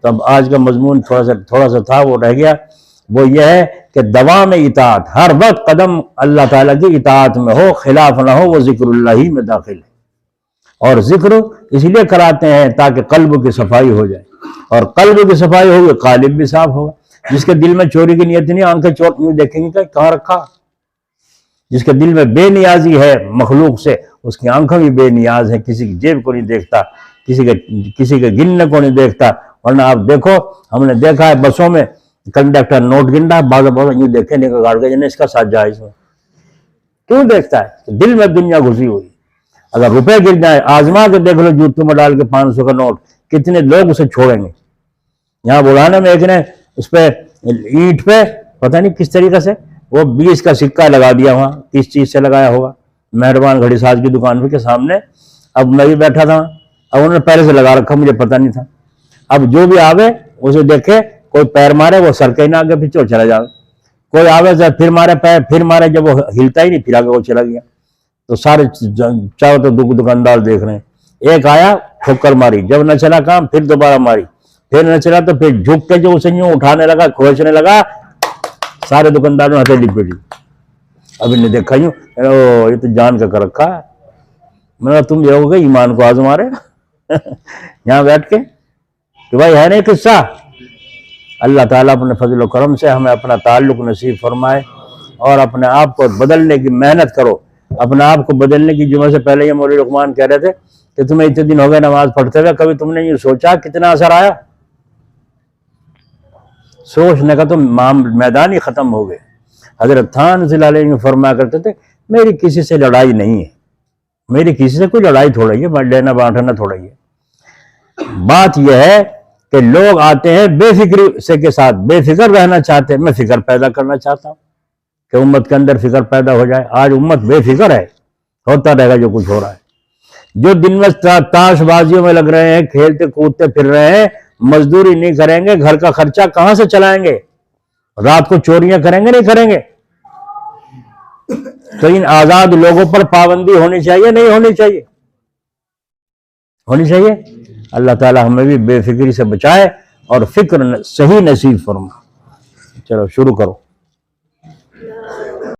تو اب آج کا مضمون تھوڑا سا تھا، وہ رہ گیا، وہ یہ ہے کہ دوام اطاعت، ہر وقت قدم اللہ تعالیٰ کی اطاعت میں ہو، خلاف نہ ہو، وہ ذکر اللہ ہی میں داخل ہے، اور ذکر اس لیے کراتے ہیں تاکہ قلب کی صفائی ہو جائے، اور قلب کی صفائی ہوگی قالب بھی صاف ہوگا، جس کے دل میں چوری کی نیت نہیں، آنکھیں چور نہیں دیکھیں گی کہ کہاں رکھا، جس کے دل میں بے نیازی ہے مخلوق سے، اس کی آنکھیں بھی بے نیاز ہیں، کسی کی جیب کو نہیں دیکھتا، کسی کے گننے کو نہیں دیکھتا، ورنہ آپ دیکھو، ہم نے دیکھا ہے بسوں میں کنڈکٹر نوٹ گن رہا ہے، بعض یوں دیکھے نہیں گاڑ گئے جنہیں اس کا ساتھ جائز میں، کیوں دیکھتا ہے؟ دل میں دنیا گھسی ہوئی۔ اگر روپے گر جائیں، آزما کے دیکھ لو جوتوں میں ڈال کے 500 کا نوٹ، کتنے لوگ اسے چھوڑیں گے۔ یہاں بلانے میں ایک نے اس پہ اینٹ پہ پتہ نہیں کس طریقے سے وہ 20 کا سکہ لگا دیا وہاں، کس چیز سے لگایا ہوگا، مہربان گھڑی ساز کی دکان کے سامنے. اب میں بھی بیٹھا تھا، اب انہوں نے پہلے سے لگا رکھا، مجھے پتہ نہیں تھا. اب جو بھی آوے اسے دیکھے، کوئی پیر مارے وہ سر کے نہ آگے پیچھے وہ چلا جائے، کوئی آوے پھر مارے پیر، پھر مارے، جب وہ ہلتا ہی نہیں پھر آگے وہ چلا گیا. تو سارے چاہو تو دکاندار دیکھ رہے ہیں. ایک آیا ٹھوکر ماری، جب نہ چلا کام پھر دوبارہ ماری، پھر نہ چلا تو پھر جھک کے جو اسے یوں اٹھانے لگا، کھوچنے لگا، سارے دکانداروں نے ہتھیلی پیٹی. اب انہیں دیکھا یوں، یہ تو جان کا کر رکھا ہے. میں نے کہا تم جو گے ایمان کو آزما رہے یہاں بیٹھ کے کہ بھائی ہے نہیں قصہ. اللہ تعالیٰ اپنے فضل و کرم سے ہمیں اپنا تعلق نصیب فرمائے، اور اپنے آپ کو بدلنے کی محنت کرو. اپنے آپ کو بدلنے کی جمعہ سے پہلے یہ مولوی لقمان کہہ رہے تھے کہ تمہیں اتنے دن ہو گئے نماز پڑھتے ہوئے، کبھی تم نے یہ سوچا کتنا اثر آیا؟ سوچنے کا تو میدان ہی ختم ہو گئے. حضرت تھان ضلع علیہ فرمایا کرتے تھے میری کسی سے لڑائی نہیں ہے، میری کسی سے کوئی لڑائی تھوڑا ہی ہے، لینا بانٹنا تھوڑا ہی ہے. بات یہ ہے کہ لوگ آتے ہیں بے فکری سے کے ساتھ، بے فکر رہنا چاہتے ہیں. میں فکر پیدا کرنا چاہتا ہوں کہ امت کے اندر فکر پیدا ہو جائے. آج امت بے فکر ہے، ہوتا رہے گا جو کچھ ہو رہا ہے. جو دن میں تاش بازیوں میں لگ رہے ہیں، کھیلتے کودتے پھر رہے ہیں، مزدوری نہیں کریں گے، گھر کا خرچہ کہاں سے چلائیں گے؟ رات کو چوریاں کریں گے نہیں کریں گے؟ تو ان آزاد لوگوں پر پابندی ہونی چاہیے نہیں ہونی چاہیے؟ ہونی چاہیے. اللہ تعالی ہمیں بھی بے فکری سے بچائے اور فکر صحیح نصیب فرما. چلو شروع کرو.